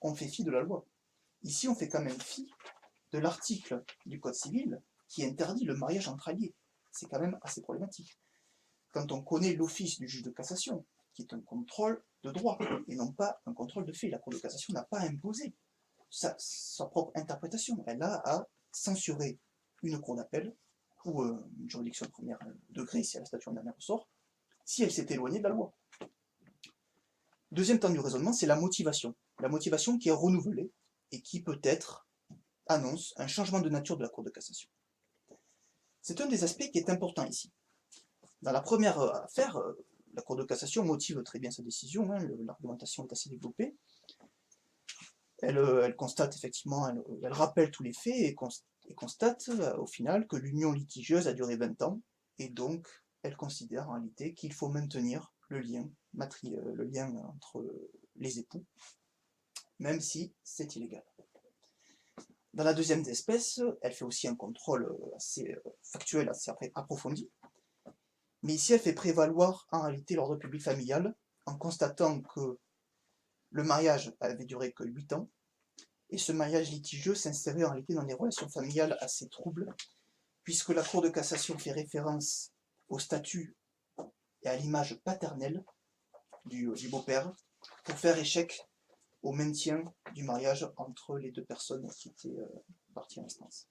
On fait fi de la loi. Ici, on fait quand même fi de l'article du Code civil qui interdit le mariage entre alliés. C'est quand même assez problématique. Quand on connaît l'office du juge de cassation, qui est un contrôle de droit, et non pas un contrôle de fait, la Cour de cassation n'a pas imposé sa propre interprétation. Elle a à censurer une cour d'appel, ou une juridiction de premier degré, si elle a statut en dernier ressort, si elle s'est éloignée de la loi. Deuxième temps du raisonnement, c'est la motivation. La motivation qui est renouvelée, et qui peut-être annonce un changement de nature de la Cour de cassation. C'est un des aspects qui est important ici. Dans la première affaire, la Cour de cassation motive très bien sa décision, hein, l'argumentation est assez développée. Elle constate effectivement, elle rappelle tous les faits et constate au final que l'union litigieuse a duré 20 ans, et donc elle considère en réalité qu'il faut maintenir le lien entre les époux, même si c'est illégal. Dans la deuxième espèce, elle fait aussi un contrôle assez factuel, assez approfondi. Mais ici, elle fait prévaloir en réalité l'ordre public familial en constatant que le mariage avait duré que 8 ans, et ce mariage litigieux s'insérait en réalité dans des relations familiales assez troubles, puisque la Cour de cassation fait référence au statut et à l'image paternelle du beau-père pour faire échec au maintien du mariage entre les deux personnes qui étaient parties en instance.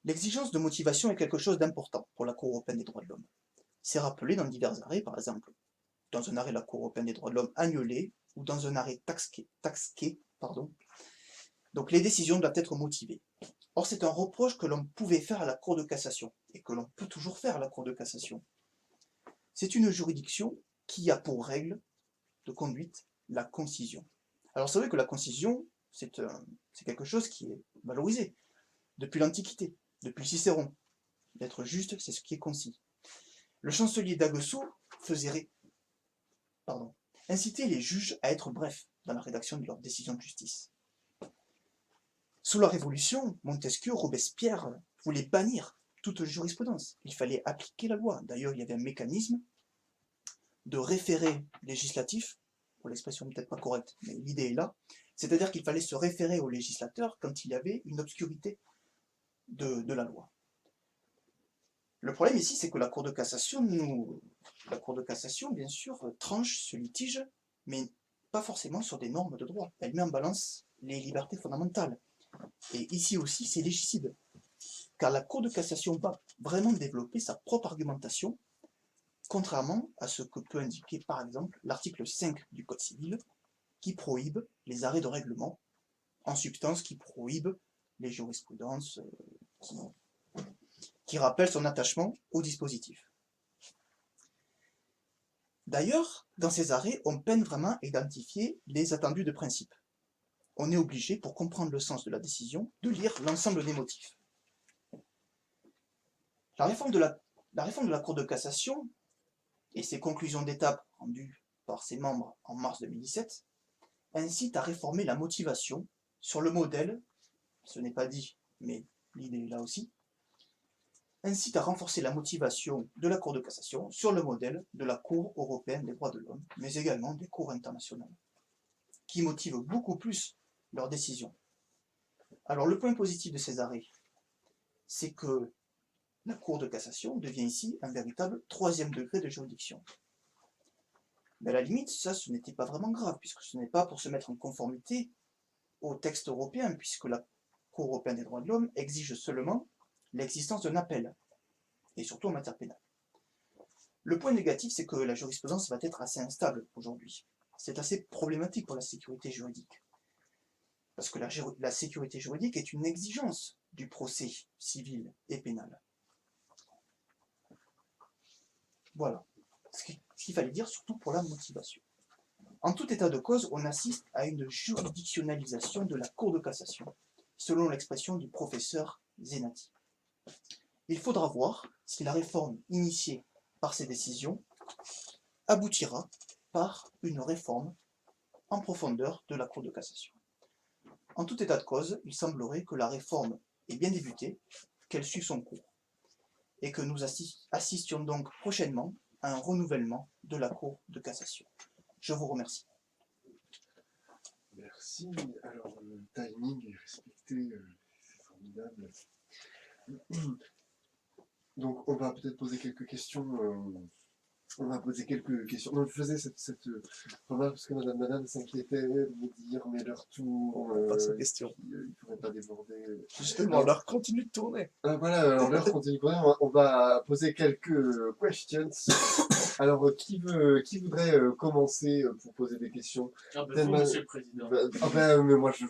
L'exigence de motivation est quelque chose d'important pour la Cour européenne des droits de l'homme. C'est rappelé dans divers arrêts, par exemple, dans un arrêt de la Cour européenne des droits de l'homme annulé ou dans un arrêt taxé, donc les décisions doivent être motivées. Or, c'est un reproche que l'on pouvait faire à la Cour de cassation, et que l'on peut toujours faire à la Cour de cassation. C'est une juridiction qui a pour règle de conduite la concision. Alors c'est vrai que la concision, c'est quelque chose qui est valorisé depuis l'Antiquité, depuis Cicéron. D'être juste, c'est ce qui est concis. Le chancelier d'Aguesseau incitait les juges à être brefs dans la rédaction de leurs décisions de justice. Sous la Révolution, Montesquieu, Robespierre voulaient bannir toute jurisprudence. Il fallait appliquer la loi. D'ailleurs, il y avait un mécanisme de référé législatif, pour l'expression peut-être pas correcte, mais l'idée est là, c'est-à-dire qu'il fallait se référer au législateur quand il y avait une obscurité de la loi. Le problème ici, c'est que la Cour de cassation, bien sûr, tranche ce litige, mais pas forcément sur des normes de droit. Elle met en balance les libertés fondamentales. Et ici aussi, c'est légicide, car la Cour de cassation va vraiment développer sa propre argumentation, contrairement à ce que peut indiquer par exemple l'article 5 du Code civil, qui prohibe les arrêts de règlement, en substance qui prohibe les jurisprudences, qui rappellent son attachement au dispositif. D'ailleurs, dans ces arrêts, on peine vraiment à identifier les attendus de principe. On est obligé, pour comprendre le sens de la décision, de lire l'ensemble des motifs. La réforme de la Cour de cassation et ses conclusions d'étape rendues par ses membres en mars 2017 incitent à réformer la motivation sur le modèle, ce n'est pas dit, mais l'idée est là aussi, incite à renforcer la motivation de la Cour de cassation sur le modèle de la Cour européenne des droits de l'homme, mais également des cours internationales, qui motivent beaucoup plus leurs décisions. Alors le point positif de ces arrêts, c'est que la Cour de cassation devient ici un véritable troisième degré de juridiction. Mais à la limite, ça, ce n'était pas vraiment grave, puisque ce n'est pas pour se mettre en conformité au texte européen, puisque la Cour européenne des droits de l'homme exige seulement l'existence d'un appel, et surtout en matière pénale. Le point négatif, c'est que la jurisprudence va être assez instable aujourd'hui. C'est assez problématique pour la sécurité juridique. Parce que la sécurité juridique est une exigence du procès civil et pénal. Voilà ce qu'il fallait dire, surtout pour la motivation. En tout état de cause, on assiste à une juridictionnalisation de la Cour de cassation, selon l'expression du professeur Zenati. Il faudra voir si la réforme initiée par ces décisions aboutira par une réforme en profondeur de la Cour de cassation. En tout état de cause, il semblerait que la réforme ait bien débuté, qu'elle suive son cours, et que nous assistions donc prochainement à un renouvellement de la Cour de cassation. Je vous remercie. Merci. Alors, le timing est respecté, c'est formidable. Donc, on va peut-être poser quelques questions. Donc, je faisais cette remarque parce que Madame s'inquiétait de me dire, mais leur tour, Pas sa question. ils ne pourraient pas déborder. Justement, l'heure continue de tourner. Voilà, alors l'heure continue de courir. On va poser quelques questions. Alors, qui voudrait commencer pour poser des questions? Ah ben vous, monsieur le président. Mais moi, je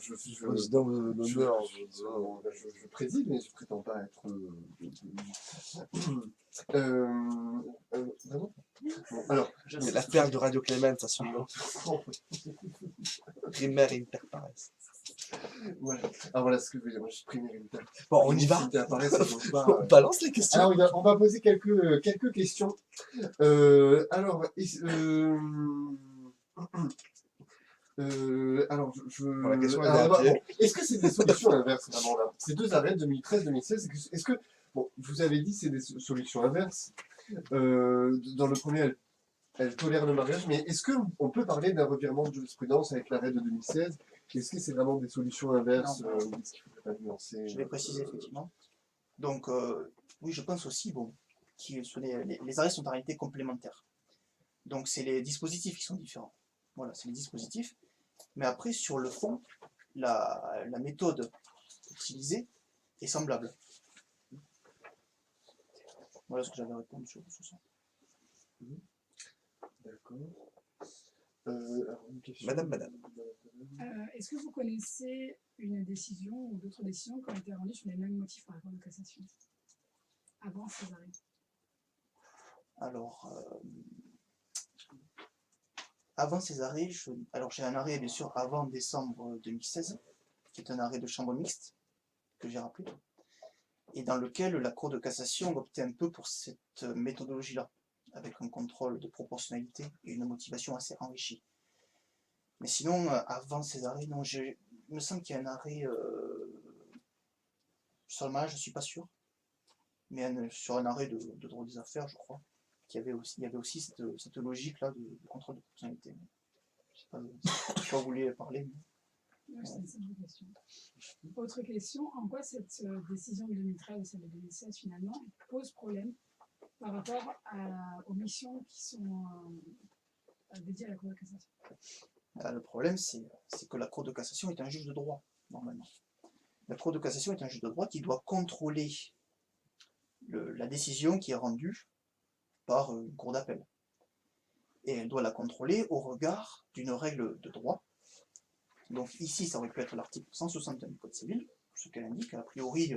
Président d'honneur. je préside, mais je prétends pas être. Vraiment? Bon, alors, C'est l'affaire de Radio Clément, ça suit. Primaire inter pares. voilà. Alors voilà ce que je veux dire. Moi, je suis primaire une table. Bon, on y va. On balance les questions. Alors, on va poser quelques questions. Alors, La question est bon, est-ce que c'est des solutions inverses vraiment là? Ces deux arrêts 2013-2016, est-ce que bon, vous avez dit c'est des solutions inverses. Dans le premier, elle tolère le mariage, mais est-ce qu'on peut parler d'un revirement de jurisprudence avec l'arrêt de 2016? Est-ce que c'est vraiment des solutions inverses? Est-ce qu'il ne faudrait pas nuancer? Je vais préciser effectivement. Donc, oui, je pense aussi que les arrêts sont en réalité complémentaires. Donc, c'est les dispositifs qui sont différents. Voilà, c'est les dispositifs. Mais après, sur le fond, la méthode utilisée est semblable. Voilà ce que j'avais répondu sur ça. D'accord. Alors, une question. Madame. Est-ce que vous connaissez une décision ou d'autres décisions qui ont été rendues sur les mêmes motifs par la Cour de cassation avant ces arrêts? Alors, avant ces arrêts, j'ai un arrêt bien sûr avant décembre 2016, qui est un arrêt de chambre mixte, que j'ai rappelé, et dans lequel la Cour de cassation optait un peu pour cette méthodologie-là, avec un contrôle de proportionnalité et une motivation assez enrichie. Mais sinon, avant ces arrêts, non, il me semble qu'il y a un arrêt sur le mariage, je ne suis pas sûr, mais sur un arrêt de droit des affaires, je crois, il y avait aussi cette logique-là de contrôle de proportionnalité. Je ne sais pas de quoi vous voulez parler. Ouais, c'est une simple question. Autre question, en quoi cette décision de 2013 et celle de 2016 finalement pose problème par rapport aux missions qui sont dédiées à la Cour de cassation? Le problème, c'est que la Cour de cassation est un juge de droit, normalement. La Cour de cassation est un juge de droit qui doit contrôler la décision qui est rendue par une cour d'appel. Et elle doit la contrôler au regard d'une règle de droit. Donc ici, ça aurait pu être l'article 161 du Code civil, ce qu'elle indique. A priori,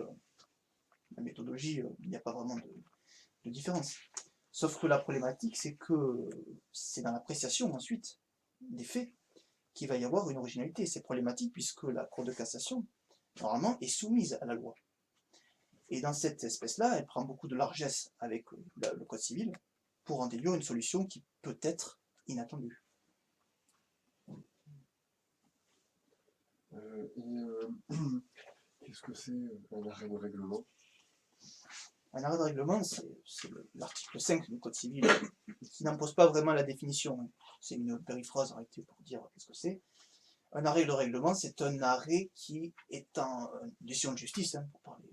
la méthodologie, il n'y a pas vraiment de différence. Sauf que la problématique, c'est que c'est dans l'appréciation ensuite des faits qu'il va y avoir une originalité. C'est problématique puisque la Cour de cassation, normalement, est soumise à la loi. Et dans cette espèce-là, elle prend beaucoup de largesse avec le Code civil pour en déduire une solution qui peut être inattendue. Qu'est-ce que c'est un arrêt de règlement? Un arrêt de règlement, c'est l'article 5 du Code civil qui n'impose pas vraiment la définition. C'est une périphrase arrêtée pour dire qu'est-ce que c'est. Un arrêt de règlement, c'est un arrêt qui est en décision de justice, pour parler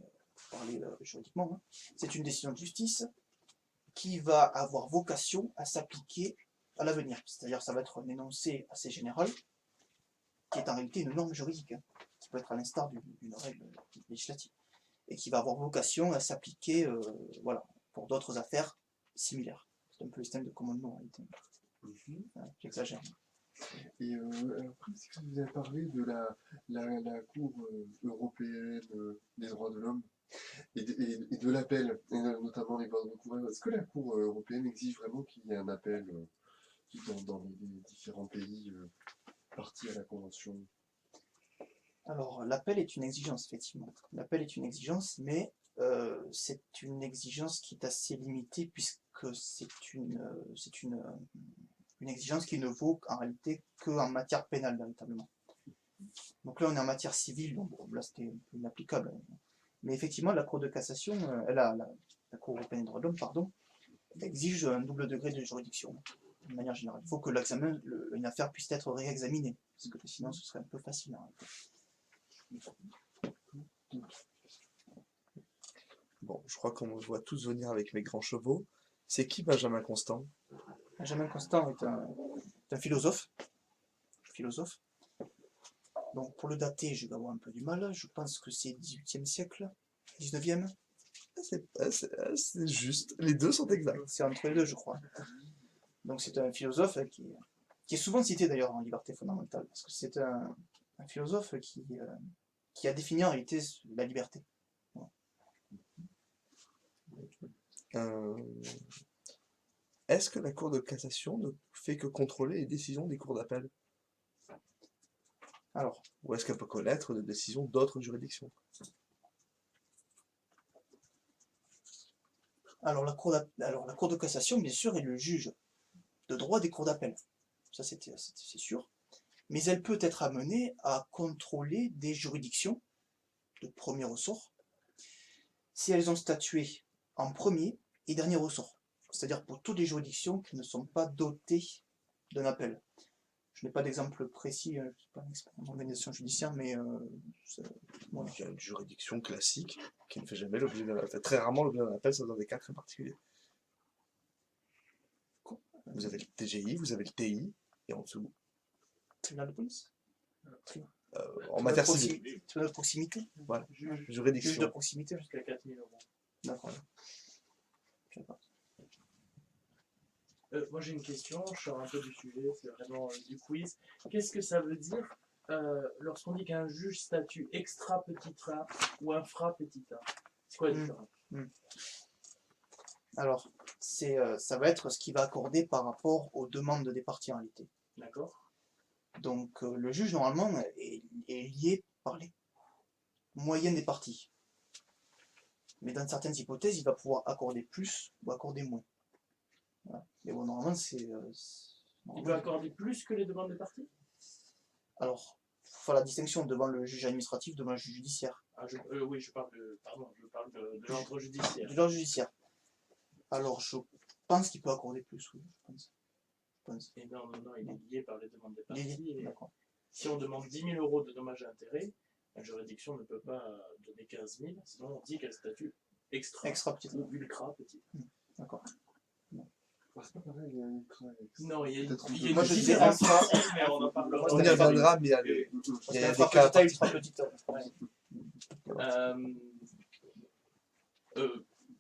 juridiquement. C'est une décision de justice qui va avoir vocation à s'appliquer à l'avenir. C'est-à-dire ça va être un énoncé assez général, qui est en réalité une norme juridique, qui peut être à l'instar d'une règle législative, et qui va avoir vocation à s'appliquer pour d'autres affaires similaires. C'est un peu le système de commandement en réalité. J'exagère. Et après, c'est que vous avez parlé de la Cour européenne des droits de l'homme et de l'appel, et notamment les voies de recours. Est-ce que la Cour européenne exige vraiment qu'il y ait un appel dans les différents pays partis à la Convention? Alors, l'appel est une exigence, effectivement. L'appel est une exigence, mais c'est une exigence qui est assez limitée puisque c'est une exigence qui ne vaut en réalité qu'en matière pénale, véritablement. Donc là, on est en matière civile, donc là, c'était inapplicable. Mais effectivement, la Cour de cassation, la Cour européenne des droits de l'homme, pardon, exige un double degré de juridiction, de manière générale. Il faut que l'examen, une affaire puisse être réexaminée, parce que sinon, ce serait un peu facile en réalité. Bon, je crois qu'on me voit tous venir avec mes grands chevaux. C'est qui Benjamin Constant? Benjamin Constant est un philosophe. Donc pour le dater, je vais avoir un peu du mal. Je pense que c'est 18e siècle, 19e. C'est juste, les deux sont exacts. C'est entre les deux, je crois. Donc c'est un philosophe qui est souvent cité d'ailleurs en liberté fondamentale, parce que c'est un philosophe qui a défini en réalité la liberté. Est-ce que la Cour de cassation ne fait que contrôler les décisions des cours d'appel? Alors, ou est-ce qu'elle peut connaître des décisions d'autres juridictions? Alors la Cour de cassation, bien sûr, est le juge de droit des cours d'appel. Ça, c'est sûr. Mais elle peut être amenée à contrôler des juridictions de premier ressort si elles ont statué en premier et dernier ressort. C'est-à-dire pour toutes les juridictions qui ne sont pas dotées d'un appel. Je n'ai pas d'exemple précis, je ne suis pas un expert en organisation judiciaire, mais voilà. Il y a une juridiction classique qui ne fait jamais l'objet d'un appel. Très rarement l'objet d'un appel, sauf dans des cas très particuliers. Vous avez le TGI, vous avez le TI, et en dessous, Tribunal de police. En matière civile. Tribunal de proximité. Voilà. Juge Juge de Juridiction. proximité. jusqu'à 4000 euros. D'accord. Je sais pas. Moi j'ai une question, je sors un peu du sujet, c'est vraiment du quiz. Qu'est-ce que ça veut dire lorsqu'on dit qu'un juge statue extra petit a ou infra petit a? C'est quoi la différence? Alors, ça va être ce qui va accorder par rapport aux demandes des parties en réalité. D'accord. Donc, le juge, normalement, est lié par les moyennes des parties. Mais dans certaines hypothèses, il va pouvoir accorder plus ou accorder moins. Voilà. Mais bon, normalement, Il peut accorder plus que les demandes des parties? Alors, il faut faire la distinction devant le juge administratif, devant le juge judiciaire. Ah, oui, je parle de l'ordre judiciaire. De l'ordre judiciaire. Alors, je pense qu'il peut accorder plus, oui, je pense. Et non, il est lié par les demandes des Il est parties. lié, Et d'accord. si on demande 10 000 euros de dommages et intérêts, la juridiction ne peut pas donner 15 000, sinon on dit qu'elle statue extra, Extra petit. ou ultra petit. D'accord. C'est pas pareil, il y a une Non, il y a une, Peut-être il y a Moi, une je dirais différence, infra. mais on en parlera. On y reviendra, mais il y a des Parce il y qu'un a des frappe cas petit, ultra petit.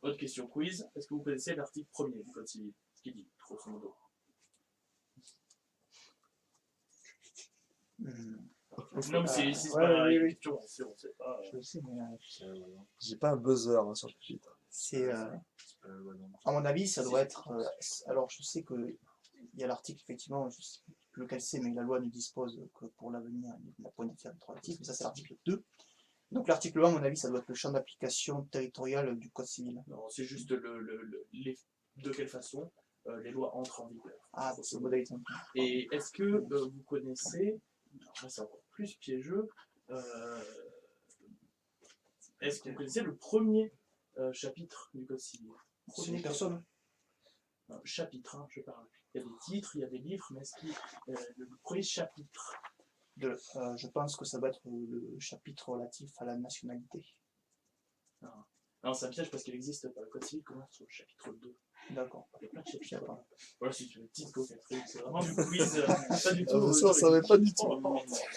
Autre question quiz. Est-ce que vous connaissez l'article 1er du Code civil? Ce qui dit, grosso modo. Non, mais c'est pas une question, on sait pas. Je sais, mais J'ai pas un buzzer hein, sur le pupitre. c'est. À mon avis, ça doit être. Alors, je sais qu'il y a l'article, effectivement, je sais plus lequel c'est, mais la loi ne dispose que pour l'avenir, il n'a point de faire rétroactif, mais ça, c'est l'article 2. Donc, l'article 1, à mon avis, ça doit être le champ d'application territorial du Code civil. Non, c'est juste de quelle façon les lois entrent en vigueur. Ah, c'est le modalité. Et est-ce que vous connaissez, alors là c'est encore plus piégeux, est-ce que vous connaissez le premier chapitre du Code civil? C'est une personne. Chapitre, hein, je parle. Il y a des titres, il y a des livres, mais est-ce que le premier chapitre? Je pense que ça va être le chapitre relatif à la nationalité. Non, c'est un piège parce qu'il existe pas. Le Code civil commence sur le chapitre 2. D'accord. Il y a plein de Je sais chapitres. pas. Voilà, c'est une petite coquetterie. C'est vraiment du quiz. Pas du tout. Ça, on savait pas du tout.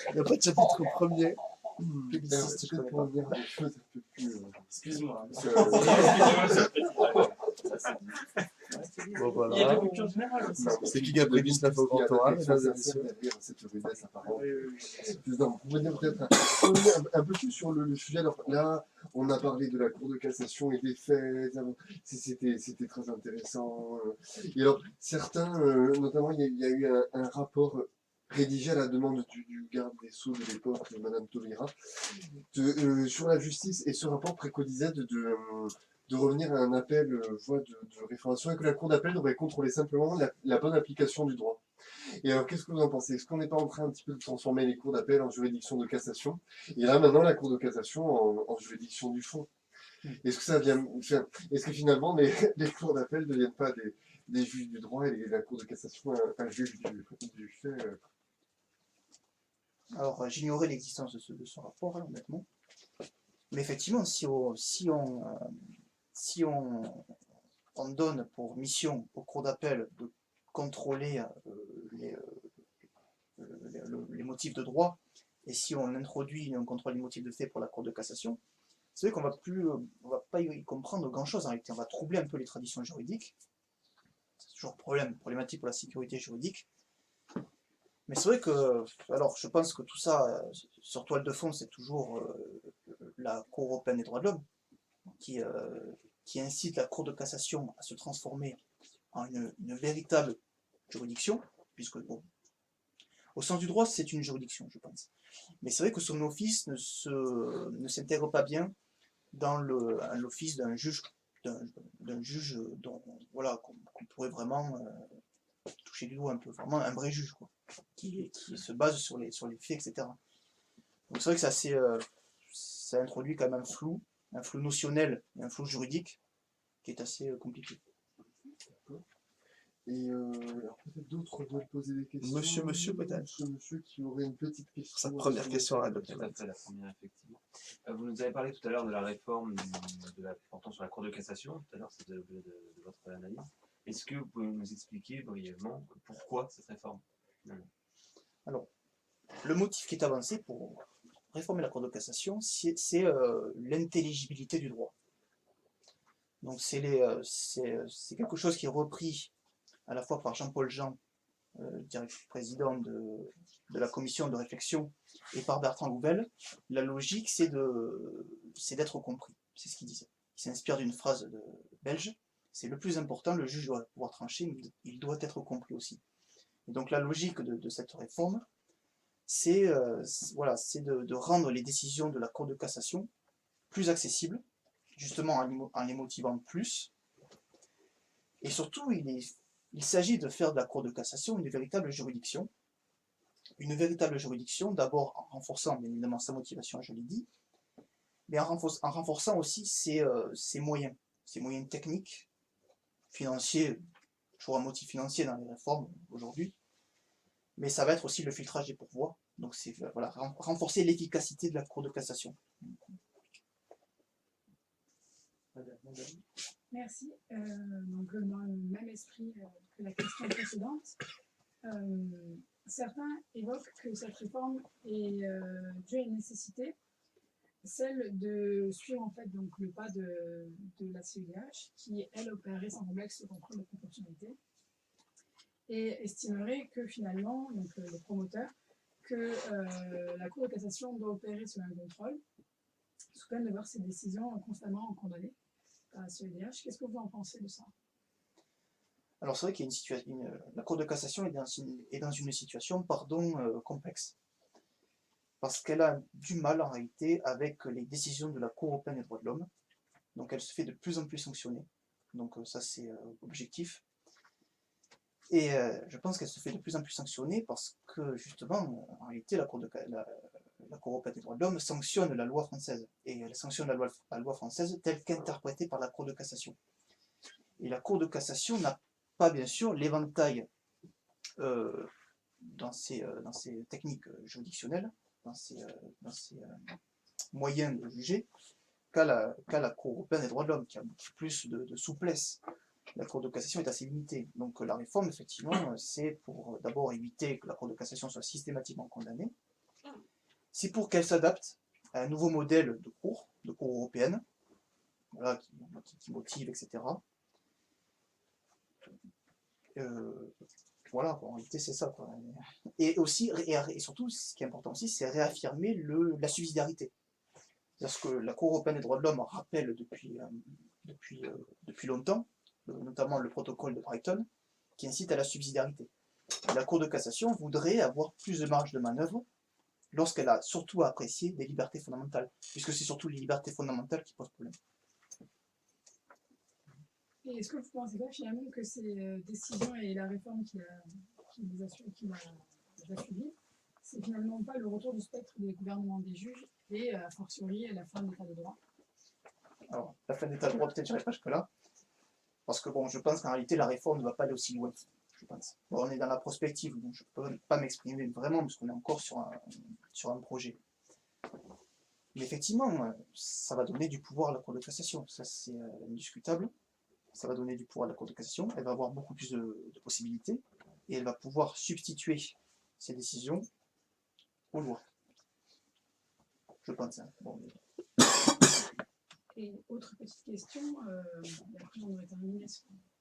Il n'y a pas de chapitre premier. Alors, c'est peut-être pour revenir à des choses un peu plus... Excuse-moi. Parce Bon, Il y a de la voilà. culture générale aussi. C'est qui a pris 19 au grand oral, mesdames et messieurs? derrière cette rudesse apparente. Oui. Non, pour revenir peut-être un peu plus sur le sujet. Alors là, on a parlé de la Cour de cassation et des faits. C'était très intéressant. Et alors, certains, notamment, il y a eu un rapport rédigé à la demande du garde des Sceaux de l'époque, Madame Taubira, sur la justice. Et ce rapport préconisait de revenir à un appel voie de référation et que la Cour d'appel devrait contrôler simplement la bonne application du droit. Et alors, qu'est-ce que vous en pensez? Est-ce qu'on n'est pas en train un petit peu de transformer les cours d'appel en juridiction de cassation? Et là, maintenant, la Cour de cassation en juridiction du fond. Est-ce que ça vient, est-ce que finalement, les cours d'appel ne deviennent pas des juges du droit et la Cour de cassation un juge du fait Alors, j'ignorais l'existence de ce rapport, hein, honnêtement. Mais effectivement, si on donne pour mission au cours d'appel de contrôler les motifs de droit, et si on introduit un contrôle des motifs de fait pour la Cour de cassation, c'est vrai on va pas y comprendre grand-chose en réalité. On va troubler un peu les traditions juridiques. C'est toujours problématique pour la sécurité juridique. Mais c'est vrai que, alors je pense que tout ça, sur toile de fond, c'est toujours la Cour européenne des droits de l'homme qui incite la Cour de cassation à se transformer en une véritable juridiction, puisque, bon, au sens du droit, c'est une juridiction, je pense. Mais c'est vrai que son office ne s'intègre pas bien dans l'office d'un juge dont, voilà, qu'on pourrait vraiment toucher du doigt un peu, vraiment un vrai juge, quoi, qui se base sur les faits, etc. Donc c'est vrai que ça introduit quand même un flou notionnel et un flou juridique qui est assez compliqué. Et alors peut-être d'autres veulent poser des questions. Monsieur, peut-être. Monsieur qui aurait une petite question. Sa première question à Tout à fait, la première, effectivement. Vous nous avez parlé tout à l'heure de la réforme portant sur la Cour de cassation. Tout à l'heure, c'était l'objet de votre analyse. Est-ce que vous pouvez nous expliquer brièvement pourquoi cette réforme? Alors, le motif qui est avancé pour réformer la Cour de cassation, c'est l'intelligibilité du droit. Donc c'est quelque chose qui est repris à la fois par Jean-Paul Jean, président de la commission de réflexion, et par Bertrand Louvel. La logique, c'est d'être compris, c'est ce qu'il disait. Il s'inspire d'une phrase belge, c'est le plus important, le juge doit pouvoir trancher, mais il doit être compris aussi. Et donc la logique de cette réforme, c'est de rendre les décisions de la Cour de cassation plus accessibles, justement en les motivant plus. Et surtout, il s'agit de faire de la Cour de cassation une véritable juridiction. Une véritable juridiction, d'abord en renforçant bien évidemment sa motivation, je l'ai dit, mais en renforçant aussi ses moyens techniques, financiers, toujours un motif financier dans les réformes aujourd'hui, mais ça va être aussi le filtrage des pourvois, donc c'est voilà, renforcer l'efficacité de la Cour de cassation. Merci. Donc dans le même esprit que la question précédente, certains évoquent que cette réforme est due à une nécessité, celle de suivre en fait donc le pas de la CEDH, qui elle opérait sans complexe le contrôle de proportionnalité, et estimerait que finalement, donc le promoteur, que la Cour de cassation doit opérer sous un contrôle, sous peine de voir ses décisions constamment condamnées par la CEDH. Qu'est-ce que vous en pensez de ça? Alors c'est vrai qu'il y a une situation, la Cour de cassation est dans une situation complexe, parce qu'elle a du mal en réalité avec les décisions de la Cour européenne des droits de l'homme, donc elle se fait de plus en plus sanctionner, donc ça c'est objectif, et je pense qu'elle se fait de plus en plus sanctionner parce que justement, en réalité la Cour européenne des droits de l'homme sanctionne la loi française, et elle sanctionne la loi française telle qu'interprétée par la Cour de cassation. Et la Cour de cassation n'a pas bien sûr l'éventail dans ses techniques juridictionnelles, dans ses moyens de juger, qu'à la Cour européenne des droits de l'homme, qui a beaucoup plus de souplesse. La Cour de cassation est assez limitée. Donc la réforme, effectivement, c'est pour d'abord éviter que la Cour de cassation soit systématiquement condamnée. C'est pour qu'elle s'adapte à un nouveau modèle de cour européenne, voilà, qui motive, etc. Voilà, en réalité c'est ça, quoi. Et aussi, et surtout, ce qui est important aussi, c'est réaffirmer la subsidiarité. Parce que la Cour européenne des droits de l'homme rappelle depuis longtemps, notamment le protocole de Brighton, qui incite à la subsidiarité. Et la Cour de cassation voudrait avoir plus de marge de manœuvre lorsqu'elle a surtout apprécié des libertés fondamentales, puisque c'est surtout les libertés fondamentales qui posent problème. Et est-ce que vous pensez pas finalement que ces décisions et la réforme qui les a suivies, c'est finalement pas le retour du spectre des gouvernements des juges et a fortiori la fin de l'état de droit? Alors, la fin de l'état de droit, peut-être je n'irai pas jusque-là, parce que bon, je pense qu'en réalité la réforme ne va pas aller aussi loin, je pense. Bon, on est dans la prospective, donc je ne peux pas m'exprimer vraiment, parce qu'on est encore sur un projet. Mais effectivement, ça va donner du pouvoir à la Cour de cassation, ça c'est indiscutable. Ça va donner du pouvoir à la Cour de cassation, elle va avoir beaucoup plus de possibilités, et elle va pouvoir substituer ses décisions aux lois. Je pense. Hein. Bon, mais... Et autre petite question, et après on aurait terminé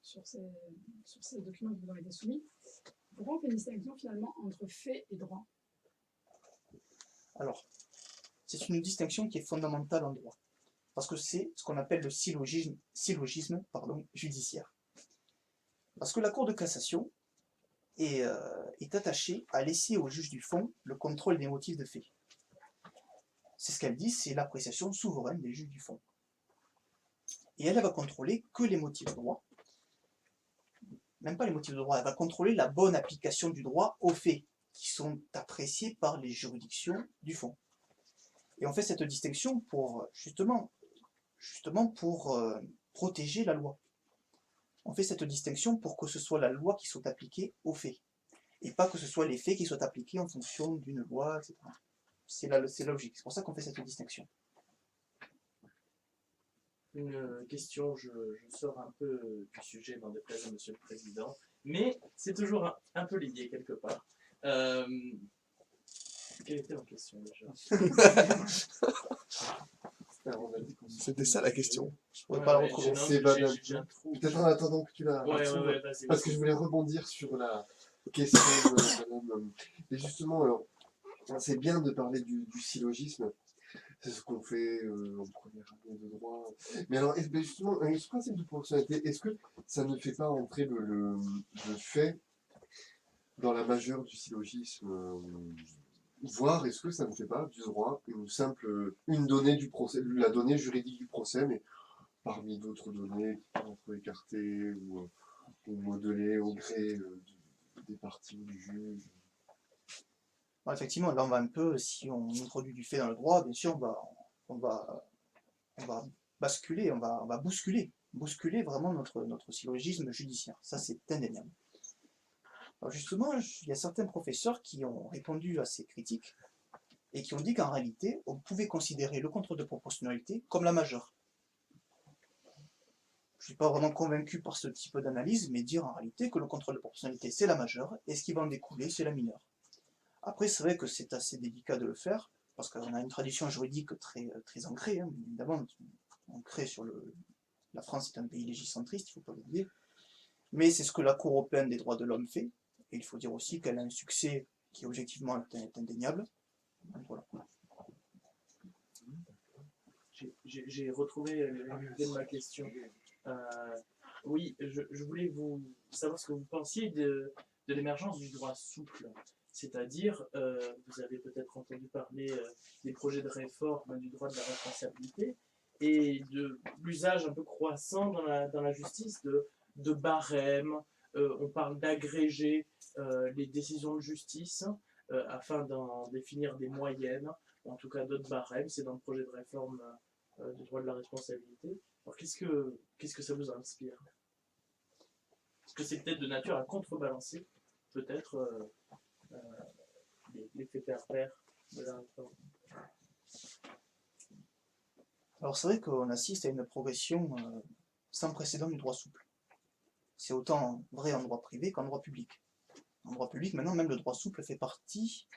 sur ces documents qui vous ont été soumis. Pourquoi on fait une distinction finalement entre fait et droit? Alors, c'est une distinction qui est fondamentale en droit. Parce que c'est ce qu'on appelle le syllogisme judiciaire. Parce que la Cour de cassation est attachée à laisser au juge du fond le contrôle des motifs de fait. C'est ce qu'elle dit, c'est l'appréciation souveraine des juges du fond. Et elle va contrôler que les motifs de droit, même pas les motifs de droit, elle va contrôler la bonne application du droit aux faits, qui sont appréciés par les juridictions du fond. Et on fait cette distinction pour justement pour protéger la loi. On fait cette distinction pour que ce soit la loi qui soit appliquée aux faits, et pas que ce soit les faits qui soient appliqués en fonction d'une loi, etc. C'est la logique, c'est pour ça qu'on fait cette distinction. Une question, je sors un peu du sujet dans des places à Monsieur le Président, mais c'est toujours un peu lié quelque part. Quelle était la question déjà? C'était ça la question. Je pourrais pas la Ouais, retrouver. C'est pas mal. j'ai un trou. Peut-être en attendant que tu la Ouais, retrouves, vas-y. parce que je voulais rebondir sur la question de madame. Et justement, alors, c'est bien de parler du syllogisme. C'est ce qu'on fait en première année de droit. Mais alors, mais justement, ce principe de proportionnalité, est-ce que ça ne fait pas entrer le fait dans la majeure du syllogisme voire est-ce que ça ne fait pas du droit une donnée du procès, la donnée juridique du procès, mais parmi d'autres données qui peuvent être écartées ou modelées au gré des parties ou du juge? Bon, effectivement, là on va un peu, si on introduit du fait dans le droit, bien sûr, on va basculer, on va bousculer vraiment notre syllogisme judiciaire. Ça, c'est indéniable. Alors justement, il y a certains professeurs qui ont répondu à ces critiques et qui ont dit qu'en réalité, on pouvait considérer le contrôle de proportionnalité comme la majeure. Je ne suis pas vraiment convaincu par ce type d'analyse, mais dire en réalité que le contrôle de proportionnalité c'est la majeure et ce qui va en découler c'est la mineure. Après, c'est vrai que c'est assez délicat de le faire, parce qu'on a une tradition juridique très ancrée, hein, évidemment, ancrée sur la France est un pays légicentriste, il ne faut pas l'oublier, mais c'est ce que la Cour européenne des droits de l'homme fait, et il faut dire aussi qu'elle a un succès qui objectivement est indéniable. Donc, voilà. J'ai retrouvé l'idée de ma question. Oui, je voulais vous savoir ce que vous pensiez de l'émergence du droit souple. C'est-à-dire, vous avez peut-être entendu parler des projets de réforme du droit de la responsabilité et de l'usage un peu croissant dans la justice de barèmes. On parle d'agréger les décisions de justice afin d'en définir des moyennes, ou en tout cas d'autres barèmes. C'est dans le projet de réforme du droit de la responsabilité. Alors qu'est-ce que ça vous inspire? Est-ce que c'est peut-être de nature à contrebalancer peut-être l'effet pervers de la réforme? Alors c'est vrai qu'on assiste à une progression sans précédent du droit souple. C'est autant vrai en droit privé qu'en droit public. En droit public, maintenant, même le droit souple fait partie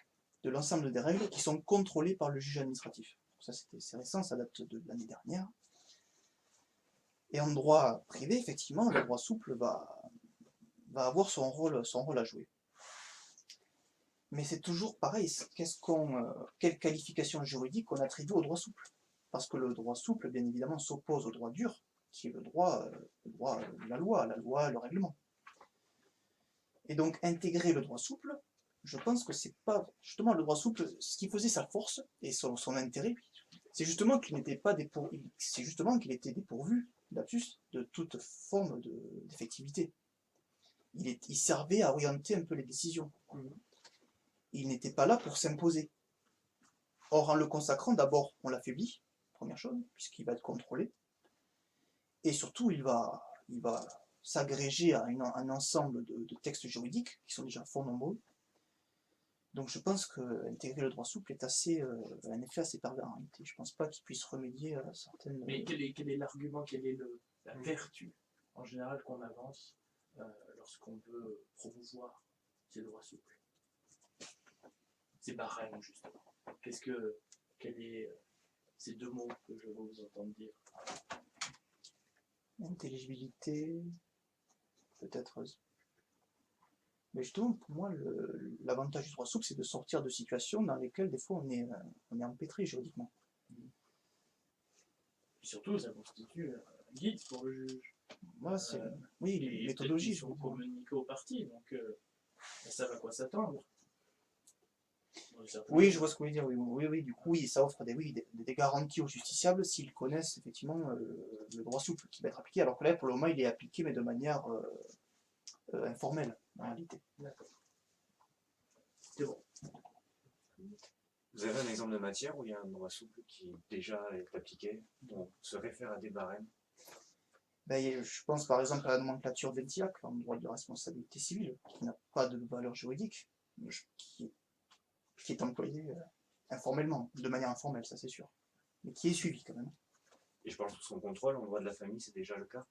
de l'ensemble des règles qui sont contrôlées par le juge administratif. Ça, c'est récent, ça date de l'année dernière. Et en droit privé, effectivement, le droit souple va avoir son rôle à jouer. Mais c'est toujours pareil, quelle qualification juridique on attribue au droit souple? Parce que le droit souple, bien évidemment, s'oppose au droit dur, qui est le droit, la loi, le règlement. Et donc, intégrer le droit souple, je pense que c'est pas... Justement, le droit souple, ce qui faisait sa force et son intérêt, c'est justement qu'il n'était pas dépourvu, c'est justement qu'il était dépourvu, lapsus, de toute forme d'effectivité. Il servait à orienter un peu les décisions. Il n'était pas là pour s'imposer. Or, en le consacrant, d'abord, on l'affaiblit, première chose, puisqu'il va être contrôlé. Et surtout, il va s'agréger à un ensemble de textes juridiques qui sont déjà fort nombreux. Donc je pense qu'intégrer le droit souple est un effet assez pervers en réalité. Je ne pense pas qu'il puisse remédier à certaines... Mais quel est l'argument, quelle est la vertu en général qu'on avance lorsqu'on veut promouvoir ces droits souples? Ces barèmes, justement. Quel est ces deux mots que je veux vous entendre dire? Intelligibilité, peut-être. Mais justement, pour moi, l'avantage du droit souple, c'est de sortir de situations dans lesquelles, des fois, on est empêtré juridiquement. Et surtout, ça constitue un guide pour le juge. Voilà, oui, les méthodologies. Ils sont communiqués aux parties, donc ça va quoi s'attendre. Oui, je vois ce que vous voulez dire. Oui, du coup, ça offre des garanties aux justiciables s'ils connaissent effectivement le droit souple qui va être appliqué, alors que là, pour le moment, il est appliqué, mais de manière informelle, en réalité. D'accord. C'est bon. Vous avez un exemple de matière où il y a un droit souple qui déjà est appliqué, on se réfère à des barèmes? Je pense par exemple à la nomenclature Ventiac, en droit de la responsabilité civile, qui n'a pas de valeur juridique, mais qui est employé informellement, de manière informelle, ça c'est sûr, mais qui est suivi quand même. Et je pense que son contrôle en droit de la famille, c'est déjà le cas.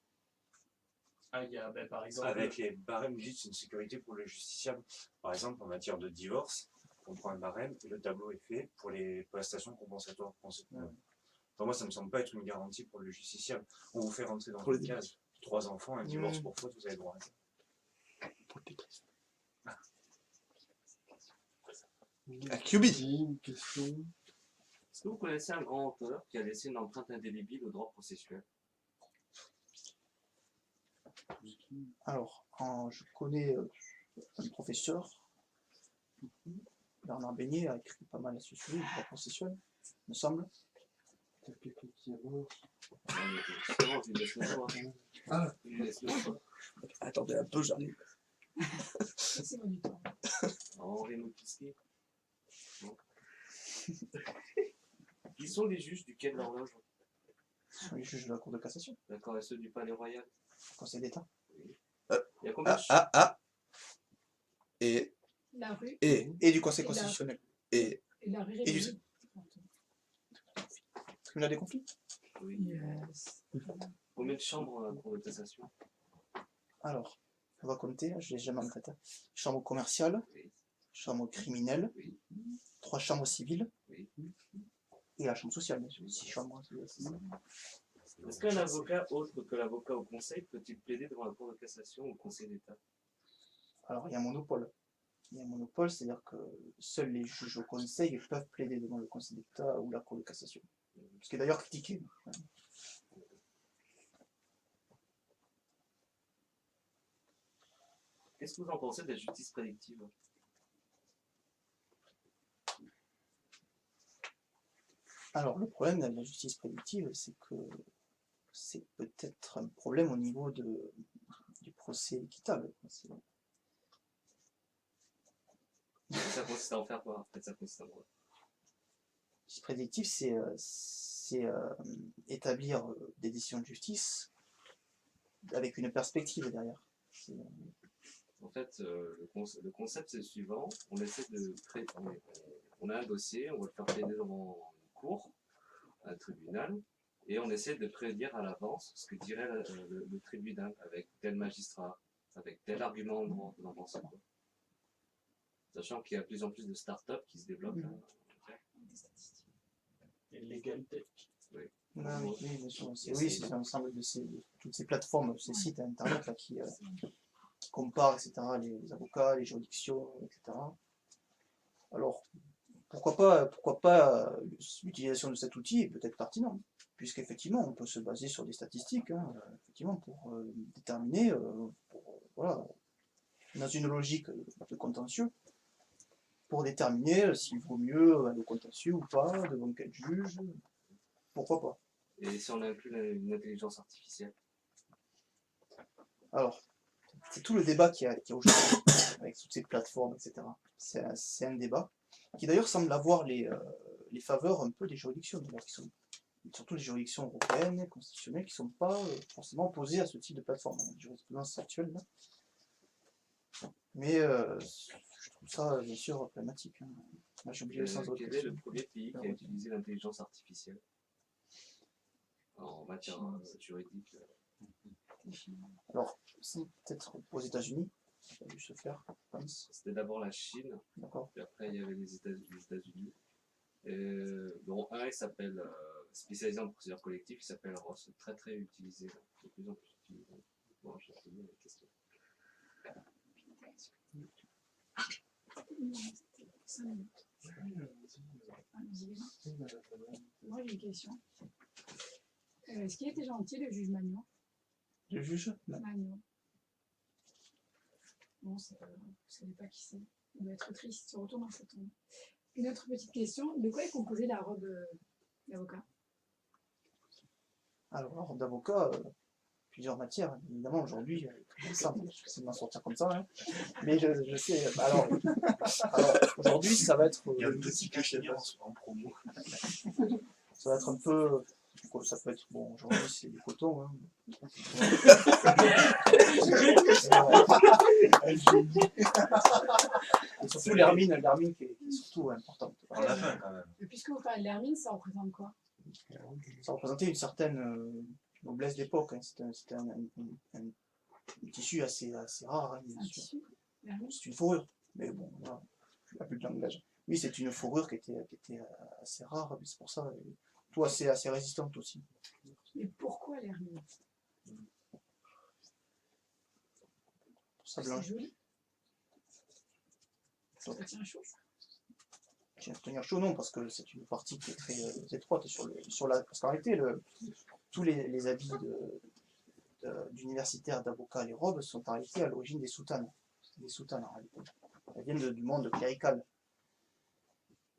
Ah, il y a, par exemple... Avec les barèmes, vous dites c'est une sécurité pour le justiciable. Par exemple, en matière de divorce, on prend un barème et le tableau est fait pour la station compensatoire. Enfin, moi, ça me semble pas être une garantie pour le justiciable. On vous fait rentrer dans une case, 3 enfants, un divorce pour faute, vous avez droit à ça. QB. Question. Est-ce que vous connaissez un grand auteur qui a laissé une empreinte indélébile au droit processuel? Alors, je connais un professeur, Bernard Beignet, a écrit pas mal à ce sujet, le droit processuel, me semble. Peut-être quelqu'un qui est mort. Justement, je lui laisse le choix. Ah. Je lui laisse le choix. Attendez un peu, j'en ai. C'est bon du temps. Henri Moutkiski. Non. Qui sont les juges du quai de l'horloge? Ce sont les juges de la Cour de cassation, D'accord, et ceux du Palais Royal? le Conseil d'État. Il y a combien de Et La rue Et du Conseil Et la- constitutionnel. et la rue Et du- République. tribunal des conflits? Oui. Yes. Combien de chambres à la Cour de cassation? Alors, on va compter, je l'ai jamais en tête. Chambre commerciale, Oui. chambre criminelle, Oui. 3 chambres civiles, Oui. et la chambre sociale, bien sûr, 6 chambres. Est-ce qu'un avocat autre que l'avocat au conseil peut-il plaider devant la Cour de cassation ou au Conseil d'État? Alors, il y a un monopole. Il y a un monopole, c'est-à-dire que seuls les juges au conseil peuvent plaider devant le Conseil d'État ou la Cour de cassation. Ce qui est d'ailleurs critiqué. Qu'est-ce que vous en pensez de la justice prédictive? Alors, le problème de la justice prédictive, c'est que c'est peut-être un problème au niveau du procès équitable. Ça consiste à en faire quoi? En fait, ça consiste à quoi? La justice prédictive, c'est établir des décisions de justice avec une perspective derrière. En fait, le concept c'est le suivant, on essaie de créer, on a un dossier, on va le faire plaider devant une cour, un tribunal, et on essaie de prédire à l'avance ce que dirait le tribunal avec tel magistrat, avec tel argument en droit, vous en pensez quoi? Sachant qu'il y a de plus en plus de start-up qui se développent. Là. Et Legal Tech. Oui. Oui, bien sûr. C'est l'ensemble de toutes ces plateformes, ces sites internet là, qui comparent, etc., les avocats, les juridictions, etc. Alors, pourquoi pas l'utilisation de cet outil est peut-être pertinent, puisqu'effectivement, on peut se baser sur des statistiques, effectivement, pour déterminer, voilà, dans une logique de contentieux, pour déterminer s'il vaut mieux aller au contentieux ou pas, devant quel juge, pourquoi pas. Et si on inclut une intelligence artificielle? Alors, c'est tout le débat qu'il y a aujourd'hui, avec toutes ces plateformes, etc. C'est un débat qui d'ailleurs semble avoir les faveurs un peu des juridictions, d'ailleurs, qui sont surtout les juridictions européennes, constitutionnelles, qui ne sont pas forcément opposées à ce type de plateforme, la jurisprudence actuelle. Là. Mais je trouve ça, bien sûr, problématique. Hein. Là, j'ai oublié le sens de votre Quel est question. le premier pays qui a utilisé l'intelligence artificielle en matière juridique? Alors, c'est peut-être aux États-Unis, ça a dû se faire, je pense. C'était d'abord la Chine, puis après il y avait les États-Unis. Dont un il s'appelle, spécialisé en procédure collective, il s'appelle Ross, très très utilisé, de plus en plus utilisé. Bon, j'ai fini la question. Moi j'ai une question. Est-ce qu'il était gentil le juge Magnon? Le juge Magnon. Bon, c'est pas grave, vous savez pas qui c'est. Il doit être triste, il se retourne dans sa tombe. Une autre petite question, de quoi est composée la robe d'avocat? Alors, la robe d'avocat, plusieurs matières, évidemment, aujourd'hui, ça, je sais m'en sortir comme ça, hein. Mais je sais, alors aujourd'hui, ça va être... Il y a un petit cachet en promo. Ça va être un peu... Ça peut être, bon, aujourd'hui, c'est du coton, hein. Et surtout l'hermine qui est surtout importante. À la fin, quand même. Et puisque vous parlez de l'hermine, ça représente quoi? Ça représentait une certaine noblesse d'époque, hein. C'était un tissu assez rare, hein, bien sûr. Tissu? L'hermine? C'est une fourrure, mais bon, voilà, il n'y a plus de langage. Oui, c'est une fourrure qui était assez rare, mais c'est pour ça, tout assez résistante aussi. Mais pourquoi l'hermine? Ça C'est blanche. joli. Ça tient chaud. Tenir chaud, non, parce que c'est une partie qui est très étroite parce qu'en réalité, tous les habits d'universitaires, d'avocats, les robes sont en réalité à l'origine des soutanes. Des soutanes en réalité. Elles viennent du monde clérical.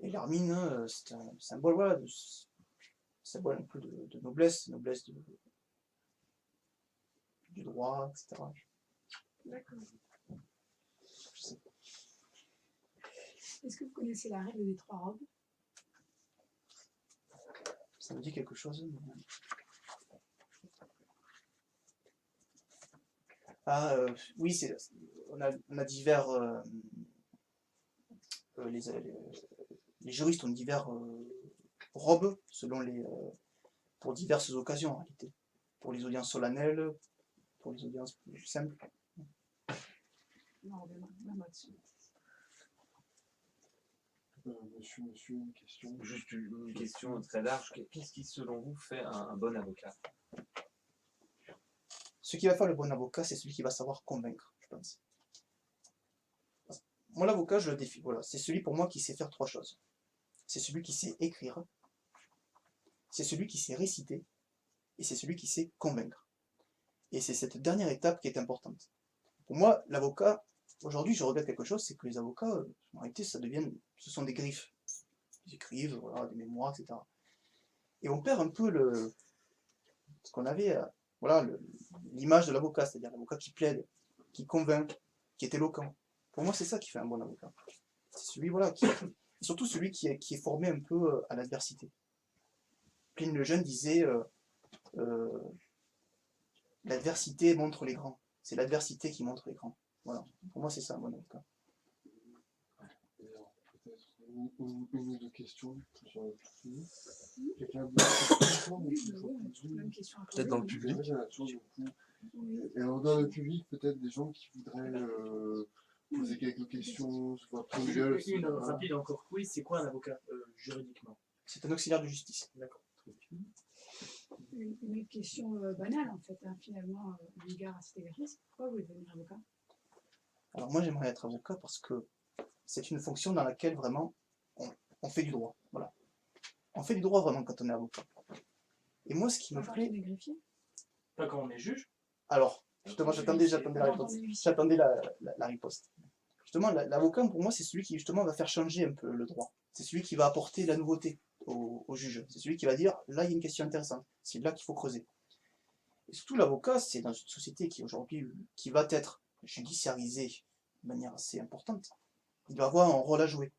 Et l'hermine, c'est un symbole, voilà, symbole un peu de noblesse du droit, etc. D'accord. Est-ce que vous connaissez la règle des 3 robes? Ça me dit quelque chose. Oui, on a divers. Les juristes ont divers robes pour diverses occasions en réalité. Pour les audiences solennelles, pour les audiences plus simples. Non, on reviendra même là-dessus. Monsieur, une question. Juste une question très large. Qu'est-ce qui, selon vous, fait un bon avocat? Ce qui va faire le bon avocat, c'est celui qui va savoir convaincre, je pense. Moi, l'avocat, je le défie. Voilà, c'est celui pour moi qui sait faire 3 choses. C'est celui qui sait écrire, c'est celui qui sait réciter, et c'est celui qui sait convaincre. Et c'est cette dernière étape qui est importante. Pour moi, l'avocat, aujourd'hui, je regrette quelque chose, c'est que les avocats, en réalité, ce sont des griffes. Ils écrivent, voilà, des mémoires, etc. Et on perd un peu ce qu'on avait, voilà, l'image de l'avocat, c'est-à-dire l'avocat qui plaide, qui convainc, qui est éloquent. Pour moi, c'est ça qui fait un bon avocat. C'est celui, voilà, surtout celui qui est formé un peu à l'adversité. Pline le Jeune disait l'adversité montre les grands. C'est l'adversité qui montre les grands. Voilà. Pour moi, c'est ça, un bon avocat. Peut-être une ou deux questions sur le public. Quelqu'un Peut-être dans le public. Et alors dans le public, peut-être des gens qui voudraient poser quelques questions, se voir prendre gueule. Une rapide encore quiz, c'est quoi un avocat juridiquement? C'est un auxiliaire de justice. D'accord. Une question banale en fait, hein, finalement, eu égard à cet exercice. Pourquoi vous voulez devenir avocat? Alors moi, j'aimerais être avocat parce que c'est une fonction dans laquelle vraiment on fait du droit. Voilà. On fait du droit vraiment quand on est avocat. Et moi, ce qui me plaît... Pas quand on est juge? Alors, justement, j'attendais la réponse. J'attendais la riposte. Justement, l'avocat, pour moi, c'est celui qui, justement, va faire changer un peu le droit. C'est celui qui va apporter la nouveauté au juge. C'est celui qui va dire, là, il y a une question intéressante. C'est là qu'il faut creuser. Et surtout, l'avocat, c'est dans une société qui, aujourd'hui, qui va être judiciarisée de manière assez importante. Il doit avoir un rôle à jouer.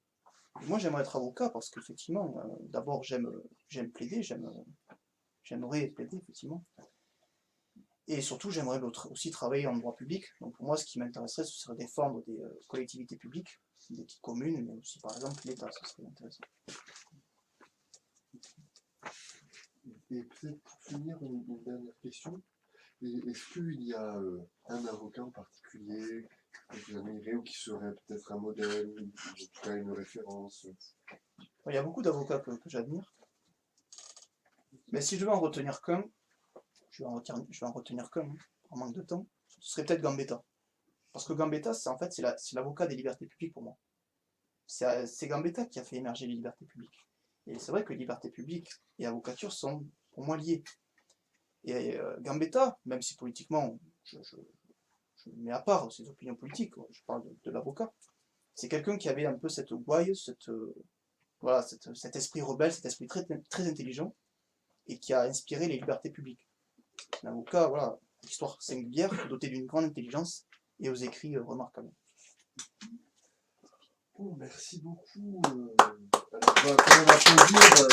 Et moi, j'aimerais être avocat parce qu'effectivement, d'abord, j'aime plaider, j'aimerais plaider, effectivement. Et surtout, j'aimerais aussi travailler en droit public. Donc pour moi, ce qui m'intéresserait, ce serait défendre des collectivités publiques, des petites communes, mais aussi par exemple l'État, ce serait intéressant. Et peut-être pour finir, une dernière question. Est-ce qu'il y a un avocat en particulier que vous admirez ou qui serait peut-être un modèle, ou en tout cas une référence? Il y a beaucoup d'avocats que j'admire. Mais si je veux en retenir qu'un, je vais en retenir qu'un, en manque de temps, ce serait peut-être Gambetta. Parce que Gambetta, c'est l'avocat des libertés publiques pour moi. C'est Gambetta qui a fait émerger les libertés publiques. Et c'est vrai que liberté publique et avocature sont pour moi liés. Et Gambetta, même si politiquement, je mets à part ses opinions politiques, je parle de l'avocat, c'est quelqu'un qui avait un peu cette gouaille, cet esprit rebelle, cet esprit très, très intelligent, et qui a inspiré les libertés publiques. Un avocat, voilà, histoire singulière, doté d'une grande intelligence et aux écrits remarquables. Bon, merci beaucoup. Alors, on va quand même applaudir.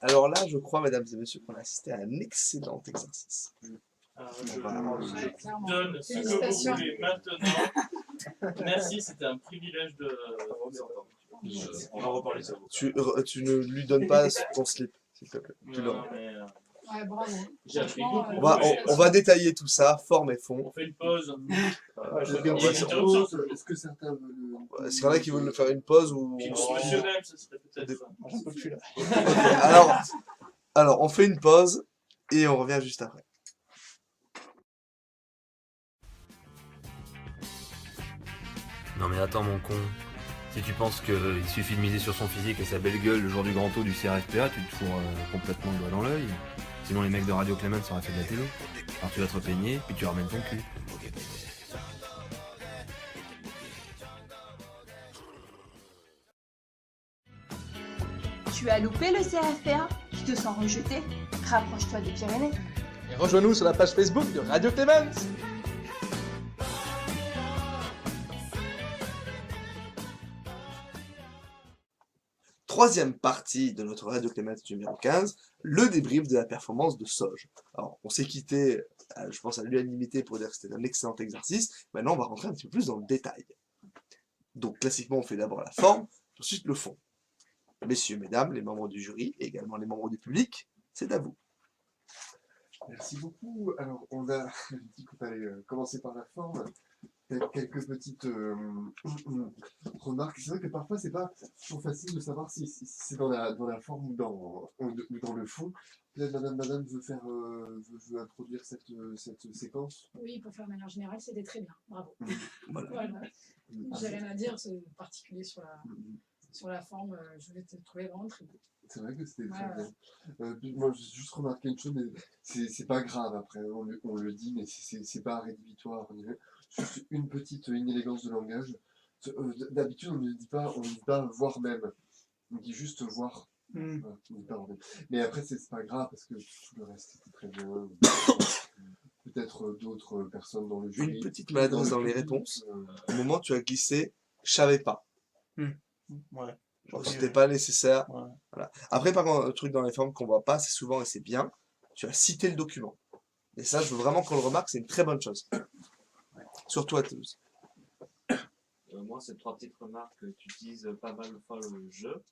Alors là, je crois, mesdames et messieurs, qu'on a assisté à un excellent exercice. Je donne ce que vous voulez maintenant. Merci, c'était un privilège de vous entendre. On va reparler de ça. Tu ne lui donnes pas ton slip, s'il te plaît. Tu Non, mais Ouais, bravo. J'ai appris Franchement, beaucoup. On va détailler tout ça, forme et fond. On fait une pause. Est-ce que certains veulent... Est-ce qu'il y en a qui veulent faire une pause ou... Puis pour monsieur même, ce serait peut-être... J'en peux plus là. Ok, alors, on fait une pause et on revient juste après. Non mais attends mon con, si tu penses qu'il suffit de miser sur son physique et sa belle gueule le jour du grand taux du CRFPA, tu te fourres complètement le doigt dans l'œil. Sinon les mecs de Radio Clémence auraient fait de la télé. Alors tu vas te repeigner, puis tu ramènes ton cul. Tu as loupé le CRFPA? Tu te sens rejeté? Rapproche-toi des Pyrénées. Et rejoins-nous sur la page Facebook de Radio Clémence. Troisième partie de notre Radio Clémence numéro 15, le débrief de la performance de Sauge. Alors, on s'est quitté, je pense, à l'unanimité pour dire que c'était un excellent exercice. Maintenant, on va rentrer un petit peu plus dans le détail. Donc, classiquement, on fait d'abord la forme, puis ensuite le fond. Messieurs, mesdames, les membres du jury, et également les membres du public, c'est à vous. Merci beaucoup. Alors, on a dit qu'on allait commencer par la forme. Quelques petites remarques. C'est vrai que parfois, c'est pas toujours facile de savoir si c'est dans la forme ou dans le fond. Peut-être madame veut introduire cette séquence. Oui, pour faire de manière générale, c'était très bien. Bravo. Voilà. J'ai rien à dire, c'est particulier sur la forme. Je vais te trouver vraiment très bien. C'est vrai que c'était très bien. Moi, j'ai juste remarqué une chose, mais c'est pas grave après. On le dit, mais c'est pas rédhibitoire. Juste une petite inélégance de langage. D'habitude, on ne dit pas voir même. On dit juste voir. Voilà, on dit pas voir même. Mais après, c'est pas grave parce que tout le reste était très bien. Peut-être d'autres personnes dans le jury. Une petite maladresse dans les réponses. Au moment où tu as glissé, je savais pas. Ouais. Genre, c'était pas nécessaire. Ouais. Voilà. Après, par contre, un truc dans les formes qu'on voit pas assez souvent et c'est bien, tu as cité le document. Et ça, je veux vraiment qu'on le remarque, c'est une très bonne chose. Surtout à Toulouse. Moi, c'est 3 petites remarques. Tu utilises pas mal de fois le jeu.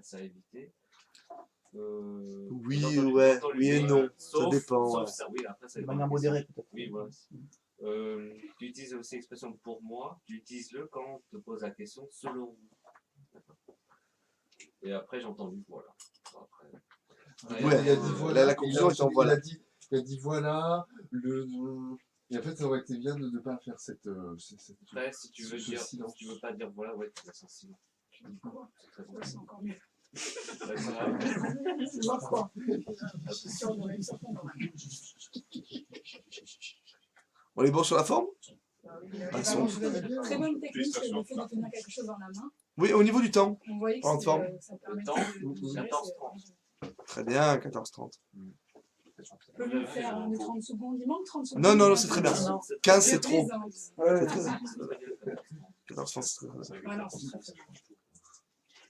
Ça a évité. Oui, ouais, oui et non. Ça dépend. Ça, oui, après, ça De dépend manière des modérée questions. peut-être. Oui, voilà. Tu utilises aussi l'expression pour moi. Tu utilises le quand on te pose la question selon vous. Et après, j'ai entendu voilà. Après, Ouais, il a dit voilà. la conclusion étant voilà. Il a dit voilà. Et en fait, ça aurait été bien de ne pas faire cette après, si tu veux ce dire, silence. si tu veux pas dire voilà, ouais, tu laisses un silence. Tu dis quoi? C'est très Ouais, c'est encore mieux. Ouais, c'est vrai. C'est voir quoi? Je suis sûr de réussir ton domaine. On est bon sur la forme? Passons. Très bonne technique, le fait de tenir quelque chose dans la main. Oui, au niveau du temps. On voyait que En forme. ça permet temps, de gérer, 14h30. Très bien, 14h30. Tu peux le faire en 30 secondes. Il manque 30 secondes. Non, c'est très bien. 15, c'est trop. Ouais, C'est très bien. 14h30, c'est très bien. Ah non, c'est très bien.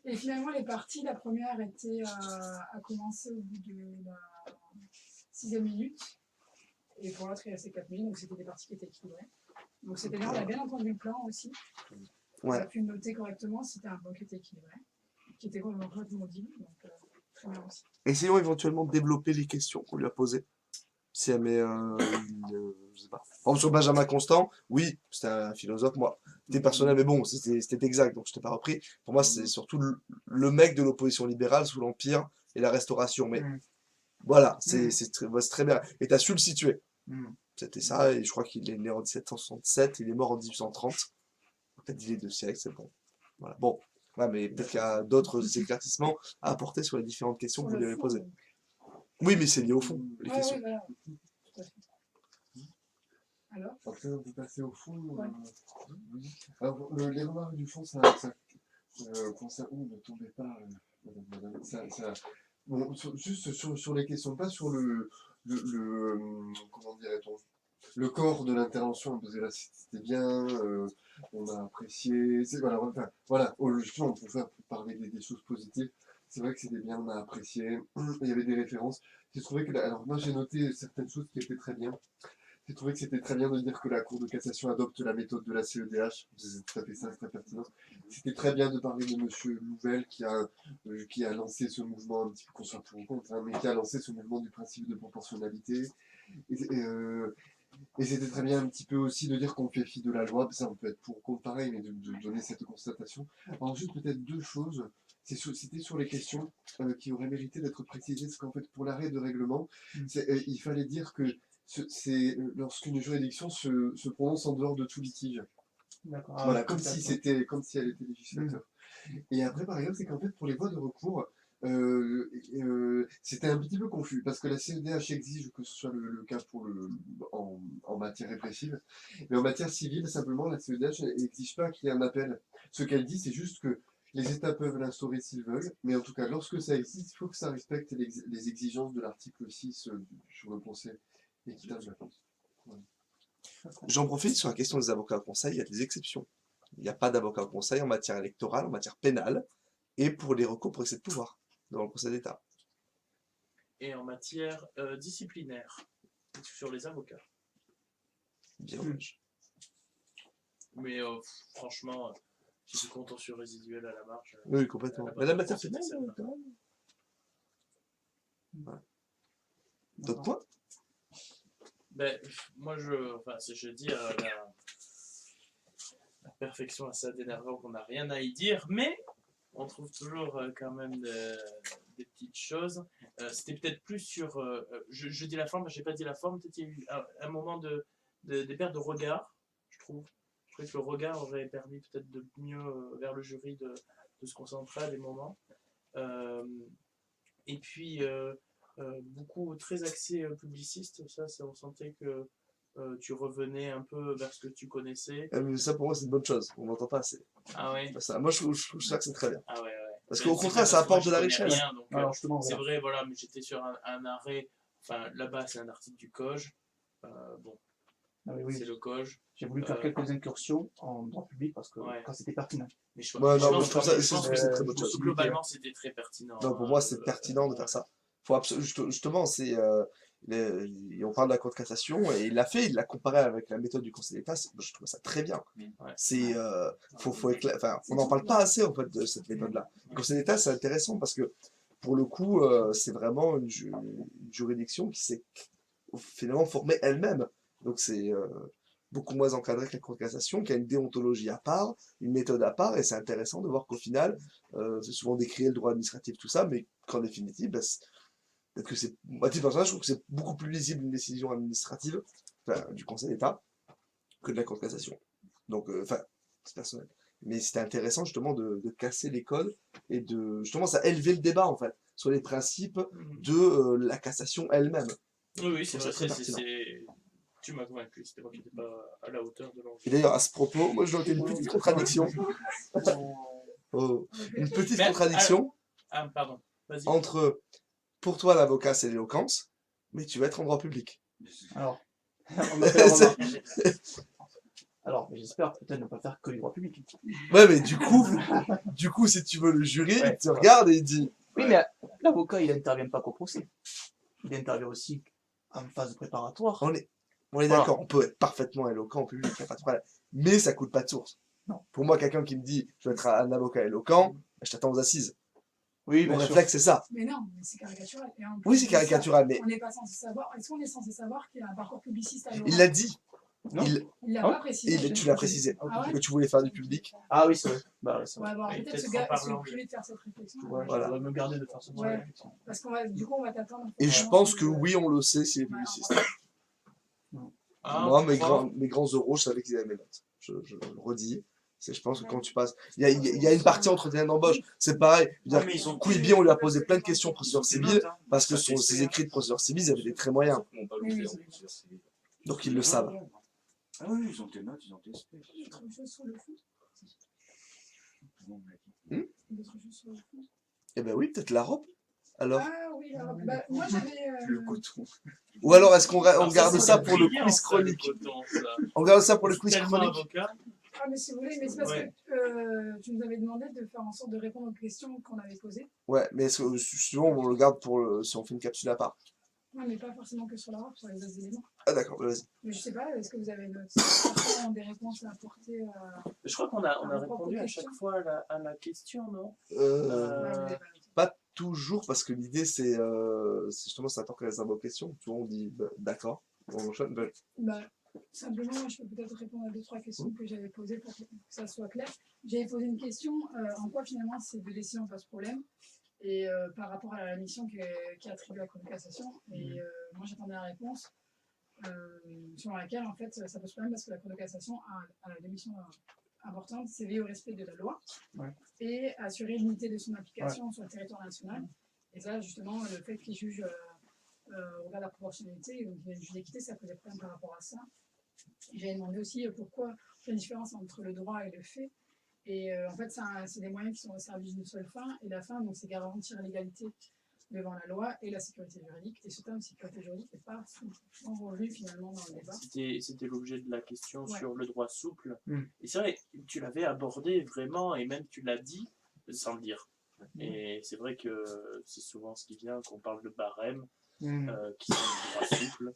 Et finalement, les parties, la première était à commencer au bout de la 6e minute. Et pour l'autre, il restait 4 minutes. Donc, c'était des parties qui étaient équilibrées. Donc, c'était bien. On a bien entendu le plan aussi. On a pu noter correctement. C'était un plan qui était équilibré, qui était complètement mobile. Donc, très bien aussi. Essayons éventuellement de développer les questions qu'on lui a posées. Si elle met je sais pas. Par exemple, sur Benjamin Constant, oui, c'était un philosophe, moi. C'était personnel, mais bon, c'était exact, donc je t'ai pas repris. Pour moi, c'est surtout le mec de l'opposition libérale sous l'Empire et la Restauration. Mais voilà, c'est très bien. Et tu as su le situer. C'était ça, et je crois qu'il est né en 1767, il est mort en 1830. Peut-être il est 2 siècles, c'est bon. Voilà. Bon, ouais, mais peut-être qu'il y a d'autres éclaircissements à apporter sur les différentes questions que vous lui avez posées. Oui, mais c'est lié au fond, les questions. Ouais, voilà. Tout à fait. Alors après, on peut passer au fond. Ouais. Oui. Alors, les remarques du fond, ça ne tombez pas, madame. Bon, juste sur les questions, pas sur comment dirait-on, le corps de l'intervention, parce que là, c'était bien, on a apprécié, voilà, justement, on pouvait parler des choses positives. C'est vrai que c'était bien, on a apprécié, il y avait des références. J'ai trouvé que, alors moi j'ai noté certaines choses qui étaient très bien. J'ai trouvé que c'était très bien de dire que la Cour de cassation adopte la méthode de la CEDH. C'est tout à fait ça, c'est très pertinent. C'était très bien de parler de Monsieur Louvel qui a lancé ce mouvement, un petit peu qu'on soit pour ou contre, hein, mais qui a lancé ce mouvement du principe de proportionnalité. Et c'était très bien un petit peu aussi de dire qu'on fait fi de la loi, ça on peut être pour ou contre pareil, mais de donner cette constatation. Alors juste peut-être deux choses. C'était sur les questions qui auraient mérité d'être précisées, parce qu'en fait pour l'arrêt de règlement, il fallait dire que c'est lorsqu'une juridiction se prononce en dehors de tout litige. D'accord. Voilà, comme si elle était législateur. Et après, par exemple, c'est qu'en fait, pour les voies de recours, c'était un petit peu confus, parce que la CEDH exige que ce soit le cas en matière répressive, mais en matière civile, simplement, la CEDH n'exige pas qu'il y ait un appel. Ce qu'elle dit, c'est juste que les États peuvent l'instaurer s'ils veulent, mais en tout cas, lorsque ça existe, il faut que ça respecte les exigences de l'article 6 sur le procès équitable. Voilà. J'en profite sur la question des avocats au conseil, il y a des exceptions. Il n'y a pas d'avocat au conseil en matière électorale, en matière pénale, et pour les recours pour excès de pouvoir devant le Conseil d'État. Et en matière disciplinaire, sur les avocats. Bien dommage. Mais franchement, si c'est contentieux résiduel à la marge... Oui, complètement. Mais la matière pénale, quand même. Ouais. D'autres points? Ben, moi, je dis la perfection à ça d'énervant qu'on n'a rien à y dire, mais on trouve toujours quand même des petites choses. C'était peut-être plus sur... je dis la forme, j'ai pas dit la forme, peut-être il y a eu un moment des pertes de regard, je trouve. Je crois que le regard aurait permis peut-être de mieux vers le jury de se concentrer à des moments. Et puis... beaucoup très axé publiciste, ça on sentait que tu revenais un peu vers ce que tu connaissais. Mais ça pour moi c'est une bonne chose, on n'entend pas assez. Ah ouais. Ça, moi je trouve ça que c'est très bien. Ah ouais, ouais. Parce qu'au contraire ça apporte de la richesse. Alors, justement, c'est voilà. vrai, voilà, mais j'étais sur un arrêt, enfin là-bas c'est un article du COJ, bon, oui. c'est le COJ. J'ai voulu faire quelques incursions en droit public parce que quand c'était pertinent. Mais je Ouais, non, pense je trouve ça, que c'est une très bonne chose. globalement c'était très pertinent. Non, pour moi c'est pertinent de faire ça. Faut justement, c'est on parle de la Cour de cassation et il l'a comparé avec la méthode du Conseil d'État. Je trouve ça très bien. Ouais. C'est on n'en parle pas assez en fait de cette méthode-là. Le Conseil d'État c'est intéressant parce que pour le coup c'est vraiment une juridiction qui s'est finalement formée elle-même. Donc c'est beaucoup moins encadré que la Cour de cassation, qui a une déontologie à part, une méthode à part, et c'est intéressant de voir qu'au final, c'est souvent décrié le droit administratif, tout ça, mais qu'en définitive, peut-être que c'est, à titre personnel, je trouve que c'est beaucoup plus lisible une décision administrative, du Conseil d'État, que de la Cour de cassation. Donc, c'est personnel. Mais c'était intéressant justement de casser les codes et de justement ça élever le débat en fait sur les principes de la cassation elle-même. Oui, c'est vrai, tu m'as convaincu, c'était moi qui n'étais pas à la hauteur de l'enjeu. Et d'ailleurs, à ce propos, moi je notais une petite contradiction. Une petite contradiction pardon, vas-y. entre, pour toi l'avocat c'est l'éloquence, mais tu vas être en droit public. Alors, j'espère peut-être ne pas faire que du droit public. Ouais, mais du coup, si tu veux, le jury, il te regarde et il dit... Oui, mais l'avocat, il n'intervient pas qu'au procès. Il intervient aussi en phase préparatoire. On est d'accord, on peut être parfaitement éloquent en public, il n'y a pas de problème. Mais ça coûte pas de source. Non. Pour moi, quelqu'un qui me dit je vais être un avocat éloquent, je t'attends aux assises. Oui, mon réflexe, c'est ça. Mais non, mais c'est caricatural. Oui, c'est caricatural, mais... On n'est pas censé savoir. Est-ce qu'on est censé savoir qu'il y a un parcours publiciste à Il l'a dit. Non. Il l'a pas précisé. Tu l'as précisé. Ah ouais que tu voulais faire du public. Ah oui, c'est vrai. On va voir peut-être ce gars se priver de faire cette réflexion. Voilà. On va me garder de faire cette réflexion. Parce qu'on du coup, on va t'attendre. Et je pense que oui, on le sait, c'est publiciste. Moi, mes grands euros, je savais qu'ils avaient mes notes. Je le redis. Je pense que quand tu passes... Il y a une partie entretien d'embauche. C'est pareil. Couibier, on lui a posé plein de questions au procédure civile, parce que ses écrits de procédure civile, ils avaient des traits moyens. Donc ils le savent. Ah oui, ils ont tes notes, ils ont tes specs. Autre chose sur le foot D'autres choses sur le foot Eh ben oui, peut-être la robe. Alors Ah oui, la robe. Bah, moi j'avais... Le coton. Ou alors est-ce qu'on garde ça pour le quiz chronique? On garde ça pour le quiz chronique. Ah mais si vous voulez, mais c'est parce que tu nous avais demandé de faire en sorte de répondre aux questions qu'on avait posées. Ouais, mais souvent on le garde pour si on fait une capsule à part. Non, mais pas forcément que sur l'Europe, sur les autres éléments. Ah d'accord, vas-y. Mais je sais pas, est-ce que vous avez des réponses à apporter Je crois qu'on a par rapport répondu aux à questions. chaque fois à la question, non Pas toujours, parce que l'idée c'est justement ça attend qu'elles aient vos questions. Tu vois, on dit bah, d'accord, on enchaîne. Bah, simplement, moi, je peux peut-être répondre à 2-3 questions que j'avais posées pour que ça soit clair. J'avais posé une question, en quoi finalement ces deux décisions posent problème, et par rapport à la mission qui est attribuée à la Cour de cassation. Et moi, j'attendais la réponse selon laquelle, en fait, ça pose problème parce que la Cour de cassation a deux missions importantes, c'est veiller au respect de la loi et assurer l'unité de son application sur le territoire national. Et ça, justement, le fait qu'ils jugent au regard de la proportionnalité, donc il y a une juge d'équité, ça posait problème par rapport à ça. J'avais demandé aussi pourquoi il y a une différence entre le droit et le fait. Et en fait, c'est des moyens qui sont au service d'une seule fin. Et la fin, donc, c'est garantir l'égalité devant la loi et la sécurité juridique. Et ce terme de sécurité juridique n'est pas souvent revu finalement dans le débat. C'était l'objet de la question Ouais. sur le droit souple. Et c'est vrai, tu l'avais abordé vraiment, et même tu l'as dit sans le dire. Et c'est vrai que c'est souvent ce qui vient, qu'on parle de barème, qui sont du droit souple,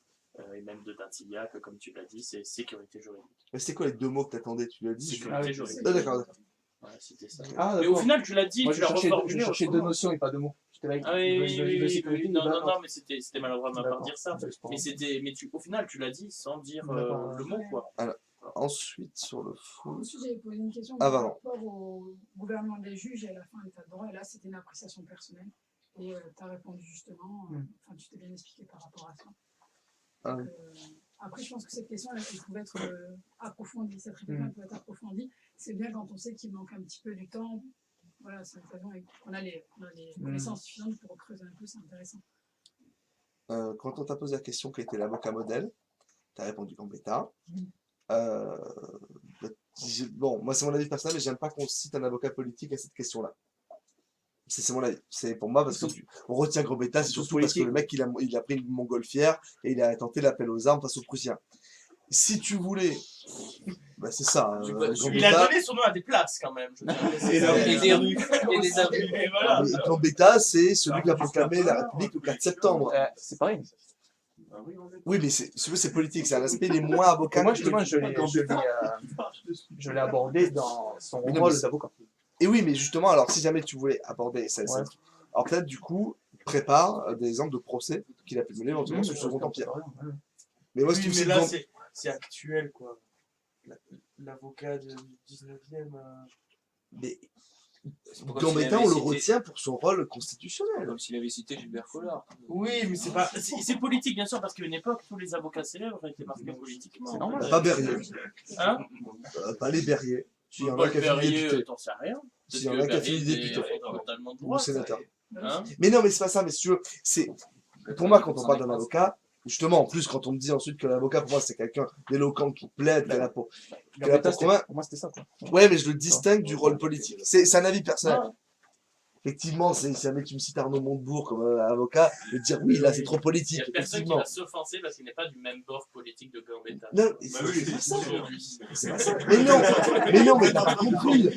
et même de Dintillac, comme tu l'as dit, c'est sécurité juridique. Mais c'est quoi les deux mots que t'attendais? Tu l'as dit? Sécurité juridique. Ah d'accord, d'accord. Ouais, c'était ça. Ah, mais au final, tu l'as dit, moi, tu l'as reformulé. Je cherchais deux notions et pas deux mots. J'étais là avec Ah oui, de sécurité, non, d'accord. non, mais c'était maladroit de ma part de dire ça. Mais au final, tu l'as dit sans dire le mot, quoi. Alors, ensuite, sur le fond... Ensuite, j'avais posé une question Ah, par pardon. rapport au gouvernement des juges et à la fin de l'état de droit. Et là, c'était une appréciation personnelle. Et tu as répondu justement, enfin, tu t'es bien expliqué par rapport à ça. Ah, Donc, après, je pense que cette question, elle pouvait être approfondie, cette réflexion peut être approfondie. C'est bien quand on sait qu'il manque un petit peu du temps. Voilà, c'est l'occasion et qu'on a les connaissances suffisantes pour creuser un peu, c'est intéressant. Quand on t'a posé la question qui était l'avocat modèle, t'as répondu Gambetta. Bon, moi c'est mon avis personnel, mais j'aime pas qu'on cite un avocat politique à cette question-là. C'est mon avis. C'est pour moi parce qu'on retient Gambetta, c'est surtout parce que le mec il a pris une montgolfière et il a tenté l'appel aux armes face aux Prussiens. Si tu voulais, bah c'est ça. Il a donné son nom à des places quand même. Je Et des rues. Et des avenues. Et voilà. Gambetta, c'est celui qui a proclamé la République le 4 septembre. C'est pareil. Oui, mais c'est politique, c'est un aspect les moins avocats. Moi, justement, je l'ai abordé dans son rôle d'avocat. Et oui, mais justement, alors si jamais tu voulais aborder ça, alors peut-être du coup, prépare des exemples de procès qu'il a pu mener éventuellement sous le Second Empire. Mais moi, Oui, mais là, c'est actuel, quoi. L'avocat du 19e. Mais Gambetta, on le retient pour son rôle constitutionnel. Comme s'il avait cité Gilbert Collard. Oui, mais c'est pas. C'est politique, bien sûr, parce qu'à une époque, tous les avocats célèbres étaient marqués politiquement. C'est normal. Pas Berrier. Hein Pas les Berrier. S'il y en a Paul qui a fini Berrier, député. t'en sais rien. S'il y en a qui a fini député. Totalement de Ou droite. sénateur. Hein Mais non, mais c'est pas ça, mais si tu veux, c'est. Pour moi, quand on parle d'un avocat, justement, en plus, quand on me dit ensuite que l'avocat, pour moi, c'est quelqu'un d'éloquent qui plaide, qui a la peau. Pour moi, c'était ça, quoi. Ouais, mais je le distingue du rôle politique. C'est un avis personnel. Effectivement, si jamais tu me cites Arnaud Montebourg comme avocat, je vais te dire oui, là, c'est trop politique. Il y a personne qui Effectivement. va s'offenser parce qu'il n'est pas du même bord politique de Gambetta. Non, Bah oui, c'est ça aujourd'hui. C'est pas ça. Mais non, mais t'as pas compris.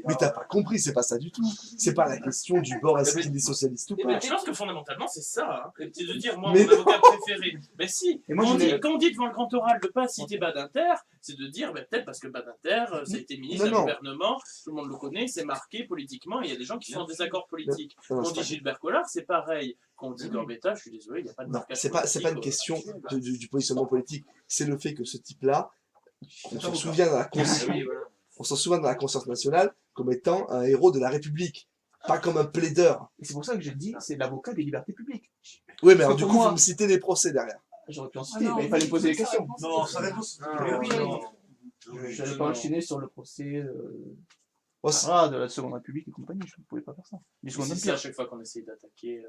Mais t'as pas compris, c'est pas ça du tout. C'est pas la question du bord, est-ce qu'il est socialiste ou Eh pas. ben, je pense que fondamentalement, c'est ça. Hein. C'est de dire, moi, Mais mon avocat préféré. Mais si, Et moi, quand on dit devant le grand oral de pas citer Badinter, c'est de dire, ben, peut-être parce que Badinter, ça a été ministre d'un gouvernement, tout le monde le connaît, c'est marqué politiquement, et il y a des gens qui sont en désaccord politique. Quand on dit Gilbert Collard, c'est pareil. Quand on dit Gambetta, je suis désolé, il n'y a pas de Non, marquage c'est pas une question du positionnement politique. C'est le fait que ce type-là, on s'en souvient dans la conscience. On s'en souvient dans la conscience nationale comme étant un héros de la République, pas comme un plaideur. Et c'est pour ça que j'ai dit, c'est l'avocat des libertés publiques. Oui, mais alors du coup, vous me citez des procès derrière. J'aurais pu en citer, mais il fallait me poser des questions. Non, sa réponse. Je n'allais pas enchaîner sur le procès de la Seconde République et compagnie, je ne pouvais pas faire ça. Du Second C'est Empire. à chaque fois qu'on essaye d'attaquer.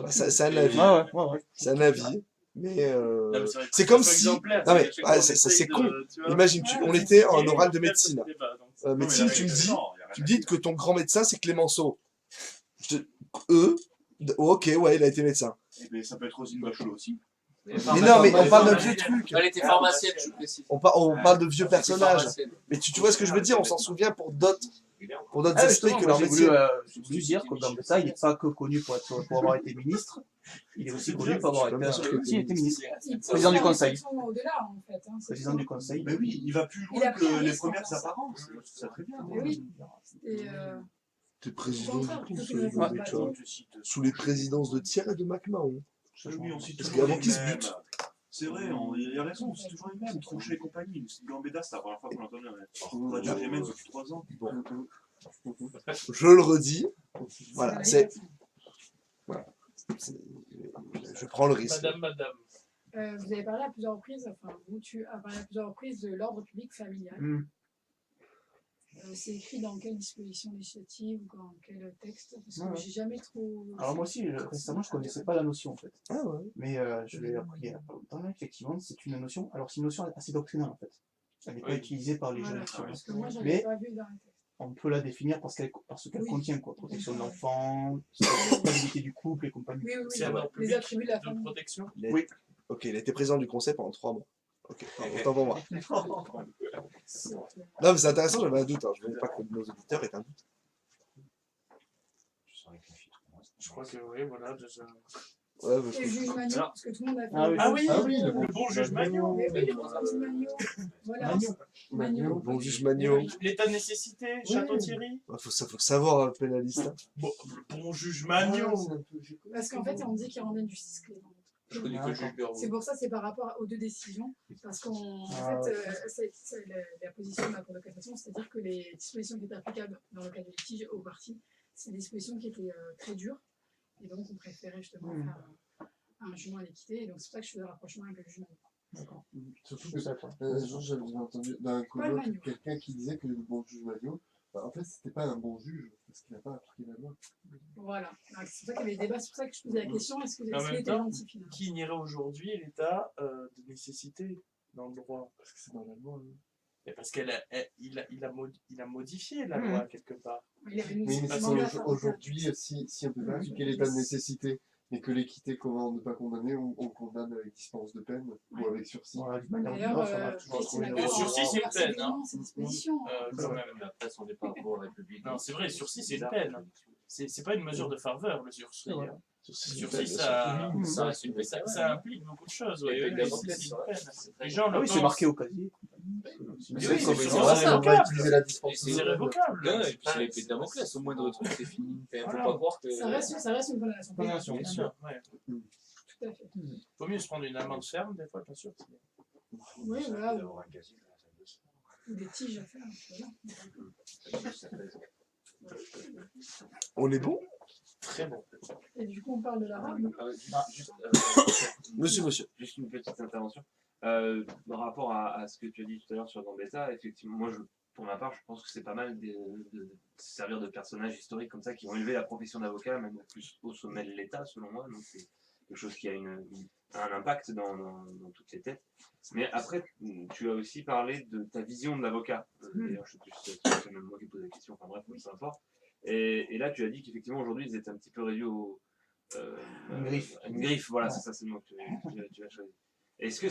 C'est un avis. Ouais. C'est un avis. Mais Non, mais vrai que c'est comme c'est si. exemplaire, Non mais c'est à chaque fois, on c'est essaye con. de, tu vois, Imagine, on était en oral de faire médecine. ce débat, donc. Médecine, tu me dis que ton grand médecin c'est Clémenceau. Ok, ouais, il a été médecin. Eh ben, ça peut être Rosine Bachelot aussi. Mais non, mais on parle d'un vieux truc. Elle était pharmacienne, je précise. On parle de vieux personnages. Mais tu vois ce que je veux dire, on s'en souvient pour d'autres Pour notre Ah, explique justement, que moi, leur j'ai voulu, métier. j'ai voulu dire que Gambetta, il n'est pas que connu pour avoir été ministre, il est aussi connu pour avoir été ministre. Président du conseil. Au-delà, en fait. Hein, Président du conseil. Mais oui, il va plus Il loin a pris un que les risque, premières en fait. apparences. C'est ça très bien. Mais oui. Et T'es président au du contraire, plutôt conseil, que de ouais, faire tu vois. Sous les présidences de Thiers et de MacMahon. Oui, on cite Parce toujours qu'avant les qu'ils se mêmes. butent. C'est vrai, il a raison, c'est toujours les mêmes. Tronchet et compagnie. Gambetta, c'est la première fois qu'on l'entendait. Radio Clémence depuis 3 ans. Bon. Je le redis. Voilà, c'est. Voilà. Je prends le risque. Madame. vous avez parlé à plusieurs reprises, enfin, vous, tu as parlé à plusieurs reprises de l'ordre public familial. C'est écrit dans quelle disposition législative ou dans quel texte? Parce que j'ai jamais trop. Alors moi aussi, récemment, je connaissais pas la notion en fait. Mais je l'ai appris il y a pas longtemps. Là, effectivement, c'est une notion. Alors c'est une notion assez doctrinale en fait. Elle n'est pas utilisée par les juridictions. Parce que moi, je Mais pas vu dans les textes. on peut la définir parce qu'elle contient quoi. Protection de l'enfant, stabilité du couple et compagnie. Oui, C'est un ordre les public attributs de la de famille. protection. Oui. Ok, il a été président du conseil pendant 3 mois. Ok, autant pour moi. Non, mais c'est intéressant, j'avais un doute. Hein. Je ne voulais pas que nos auditeurs aient un doute. Je crois que oui, voilà, déjà. Ouais, bah, Et le juge Magnon, parce que tout le monde a fait. Ah oui, le bon juge Magnon. Mais oui, le bon juge Magnon. Voilà. Magnon. Bon juge Magnon. L'état de nécessité, Château-Thierry. Faut savoir, pénaliste. Hein. Bon, le bon juge Magnon. Parce qu'en fait, on dit qu'il rendait une justice clémente. Je connais que le juge Berraud. C'est pour ça, c'est par rapport aux deux décisions. Parce qu'en fait, c'est la position de la Cour de cassation, c'est-à-dire que les dispositions qui étaient applicables dans le cas de litige aux parties, c'est des dispositions qui étaient très dures. Et donc, on préférait justement faire un jugement à l'équité. Et donc, c'est pour ça que je fais le rapprochement avec le jugement. D'accord. Surtout que un jour, j'avais entendu d'un colloque quelqu'un qui disait que le bon juge Magnon, en fait, c'était pas un bon juge, parce qu'il n'a pas appliqué la loi. Voilà. C'est pour ça qu'il y avait des débats, c'est pour ça que je posais la question, est-ce Mais en qu'il même était temps, gentil finalement? qui nierait aujourd'hui l'état de nécessité dans le droit? Parce que c'est dans la loi. Et parce qu'il a modifié la loi quelque part. Il avait une Oui, mais mandat aujourd'hui, si on peut pas appliquer l'état de nécessité et que l'équité commande de ne pas condamner, on condamne avec dispense de peine ou avec sursis. D'ailleurs, le sursis, c'est une peine. Hein. Ces dispositions. Quand même. Après, on n'est pas pour la République. Non, c'est vrai, le sursis, c'est une peine. C'est pas une mesure de faveur, le sursis. Hein. Sursis, ça implique beaucoup de choses. Ouais. Et Le sursis, c'est une peine. Les gens le c'est marqué au casier. C'est c'est révocable. Et puis c'est l'épée de Damoclès, au moindre truc, c'est fini. Faut pas croire que. Ça reste une condamnation. Bien sûr, ouais. Tout à fait. Vaut mieux se prendre une amende ferme, des fois, bien sûr. Oui, voilà. Ou des tiges à faire. On est bon? Très bon. Et du coup, on parle de l'arabe. Monsieur. Juste une petite intervention. Par rapport à ce que tu as dit tout à l'heure sur Gambetta, effectivement, moi, pour ma part, je pense que c'est pas mal de se servir de personnages historiques comme ça qui ont élevé la profession d'avocat, même plus au sommet de l'État, selon moi. Donc, c'est quelque chose qui a un impact dans toutes les têtes. Mais après, tu as aussi parlé de ta vision de l'avocat. D'ailleurs, je sais plus si c'est même moi qui pose la question, enfin bref, peu importe. Et là, tu as dit qu'effectivement, aujourd'hui, ils étaient un petit peu réduits une griffe, voilà, c'est ça, c'est le mot que tu as choisi. Est-ce que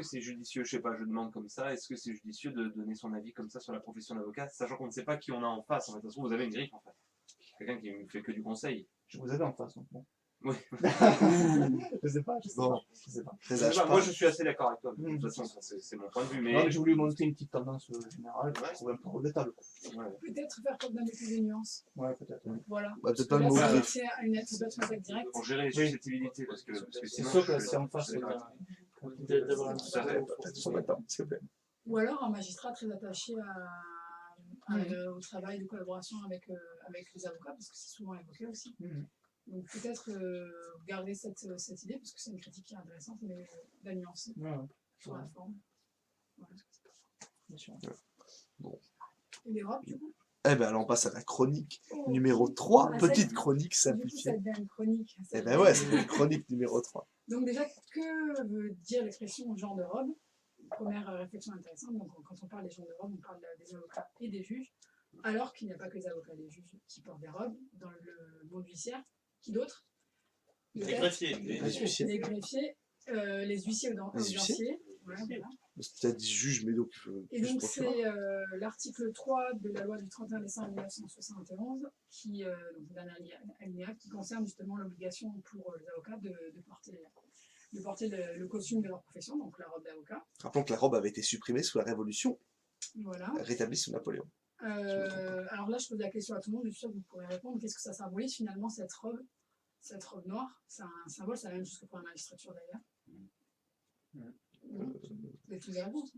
c'est judicieux, je sais pas, je demande comme ça, est-ce que c'est judicieux de donner son avis comme ça sur la profession d'avocat, sachant qu'on ne sait pas qui on a en face, en fait, de toute façon, vous avez une griffe en fait. Quelqu'un qui ne fait que du conseil. Je vous avais en face, donc bon. Oui. Je sais pas. Moi, je suis assez d'accord avec toi. De toute façon, c'est mon point de vue. Mais... Non, mais je voulais montrer une petite tendance générale, je trouvais un peu regrettable. Peut-être faire comme dans les plus de nuances. Ouais, peut-être. Voilà. Bah, peut-être pas le mot griffe. C'est une aide directe. Pour gérer les susceptibilités, parce que sinon. C'est sûr que c'est en face. D'avoir un s'il vous plaît. Ou alors un magistrat très attaché au travail de collaboration avec les avocats, parce que c'est souvent évoqué aussi. Donc peut-être garder cette idée, parce que c'est une critique qui est intéressante, mais la nuancer sur la forme. Voilà. Bien sûr. Bon. Et l'Europe, du coup? Eh ben alors on passe à la chronique numéro 3, petite chronique simplifiée. Du coup, ça devient une chronique. Eh ben ouais, c'est une chronique numéro 3. Donc déjà, que veut dire l'expression genre de robe? Première réflexion intéressante, donc quand on parle des gens de robe, on parle des avocats et des juges, alors qu'il n'y a pas que les avocats et les juges qui portent des robes dans le monde judiciaire. Qui d'autre? Les greffiers. Les greffiers, les huissiers ou audienciers. Voilà. Peut-être juge, mais donc. Et donc, c'est l'article 3 de la loi du 31 décembre 1971, qui, donc, le dernier alinéa, qui concerne justement l'obligation pour les avocats de porter le costume de leur profession, donc la robe d'avocat. Rappelons que la robe avait été supprimée sous la Révolution, Voilà. rétablie sous Napoléon. Alors là, je pose la question à tout le monde, je suis sûre que vous pourrez répondre. Qu'est-ce que ça symbolise finalement, cette robe noire? C'est un symbole, c'est la même chose que pour la magistrature d'ailleurs. Vous avez tous les réponses.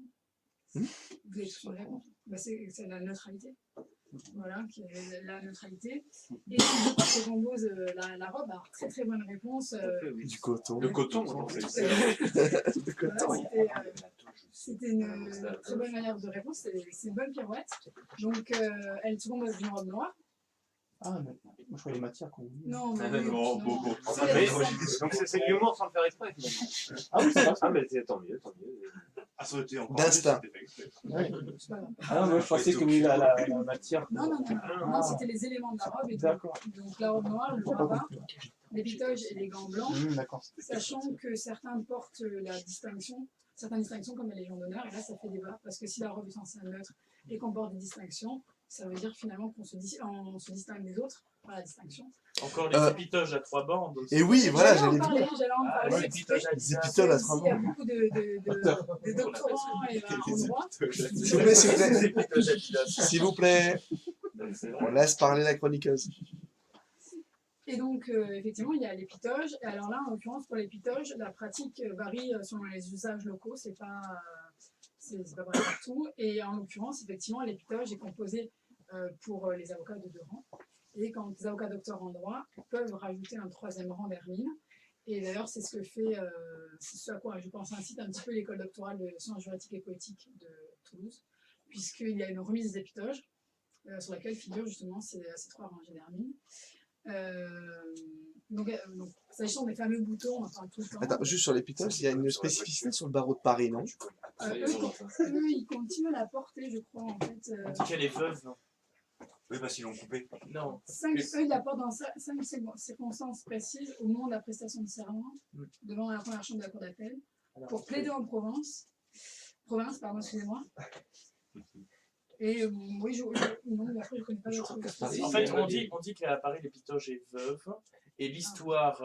Vous avez tous les réponses. Bah, c'est la neutralité. Voilà, qui est la neutralité. Et je compose la robe. Alors, très très bonne réponse. Du coton. Le coton, de coton. Voilà, c'était une très bonne manière de répondre. C'est une bonne pirouette. Donc, elle se compose d'une robe noire. Ah, mais moi je crois les matières qu'on dit. Non, mais Non, non. donc c'est de l'humour sans le faire exprès. Ah oui, c'est ça. Ah, mais tant mieux, tant mieux. Ah, ça aurait été encore D'instinct. mieux si c'était fait exprès. Ouais. C'est pas grave. Ah non, moi je pensais que la matière. Non, Ah. c'était les éléments de la robe. Et D'accord. donc la robe noire, le gravat, les pitoges et les gants blancs. D'accord. Sachant que certains portent certaines distinctions comme la Légion d'honneur, et là ça fait débat, parce que si la robe est censée être neutre et qu'on porte des distinctions, ça veut dire finalement qu'on se distingue des autres par la distinction. Encore les épitoges à 3 bandes aussi. Et oui, voilà, J'allais j'allais en parler. Les épitoges à Les épitoles à 3 Il y a bandes. beaucoup de doctorants en droit. S'il vous plaît, s'il vous plaît. S'il vous plaît. On laisse parler la chroniqueuse. Et donc, effectivement, il y a l'épitoge. Et alors là, en l'occurrence, pour l'épitoge, la pratique varie selon les usages locaux. C'est pas vrai partout. Et en l'occurrence, effectivement, l'épitoge est composé pour les avocats de 2 rangs. Et quand les avocats docteurs en droit peuvent rajouter un 3e rang d'hermine. Et d'ailleurs, c'est ce que fait, c'est ce à quoi je pense incite un petit peu l'école doctorale de sciences juridiques et poétiques de Toulouse, puisqu'il y a une remise des épitoges sur laquelle figurent justement ces 3 rangées d'hermine. Donc, s'agissant des fameux boutons, on en parle tout le temps. Attends, juste sur l'épitoge, il y a une spécificité sur le barreau de Paris, non? Eux, ils continuent à la porter, je crois, en fait. On dit qu'elle est veuve, non? Oui, parce qu'ils l'ont coupé. Non. Eux, ils la portent dans 5 circonstances précises au moment de la prestation de serment devant la première chambre de la cour d'appel pour plaider en province, pardon, excusez-moi. Et oui, non, mais après, je ne connais pas d'autres. En fait, on dit qu'à Paris, l'épitoge est veuve. Et l'histoire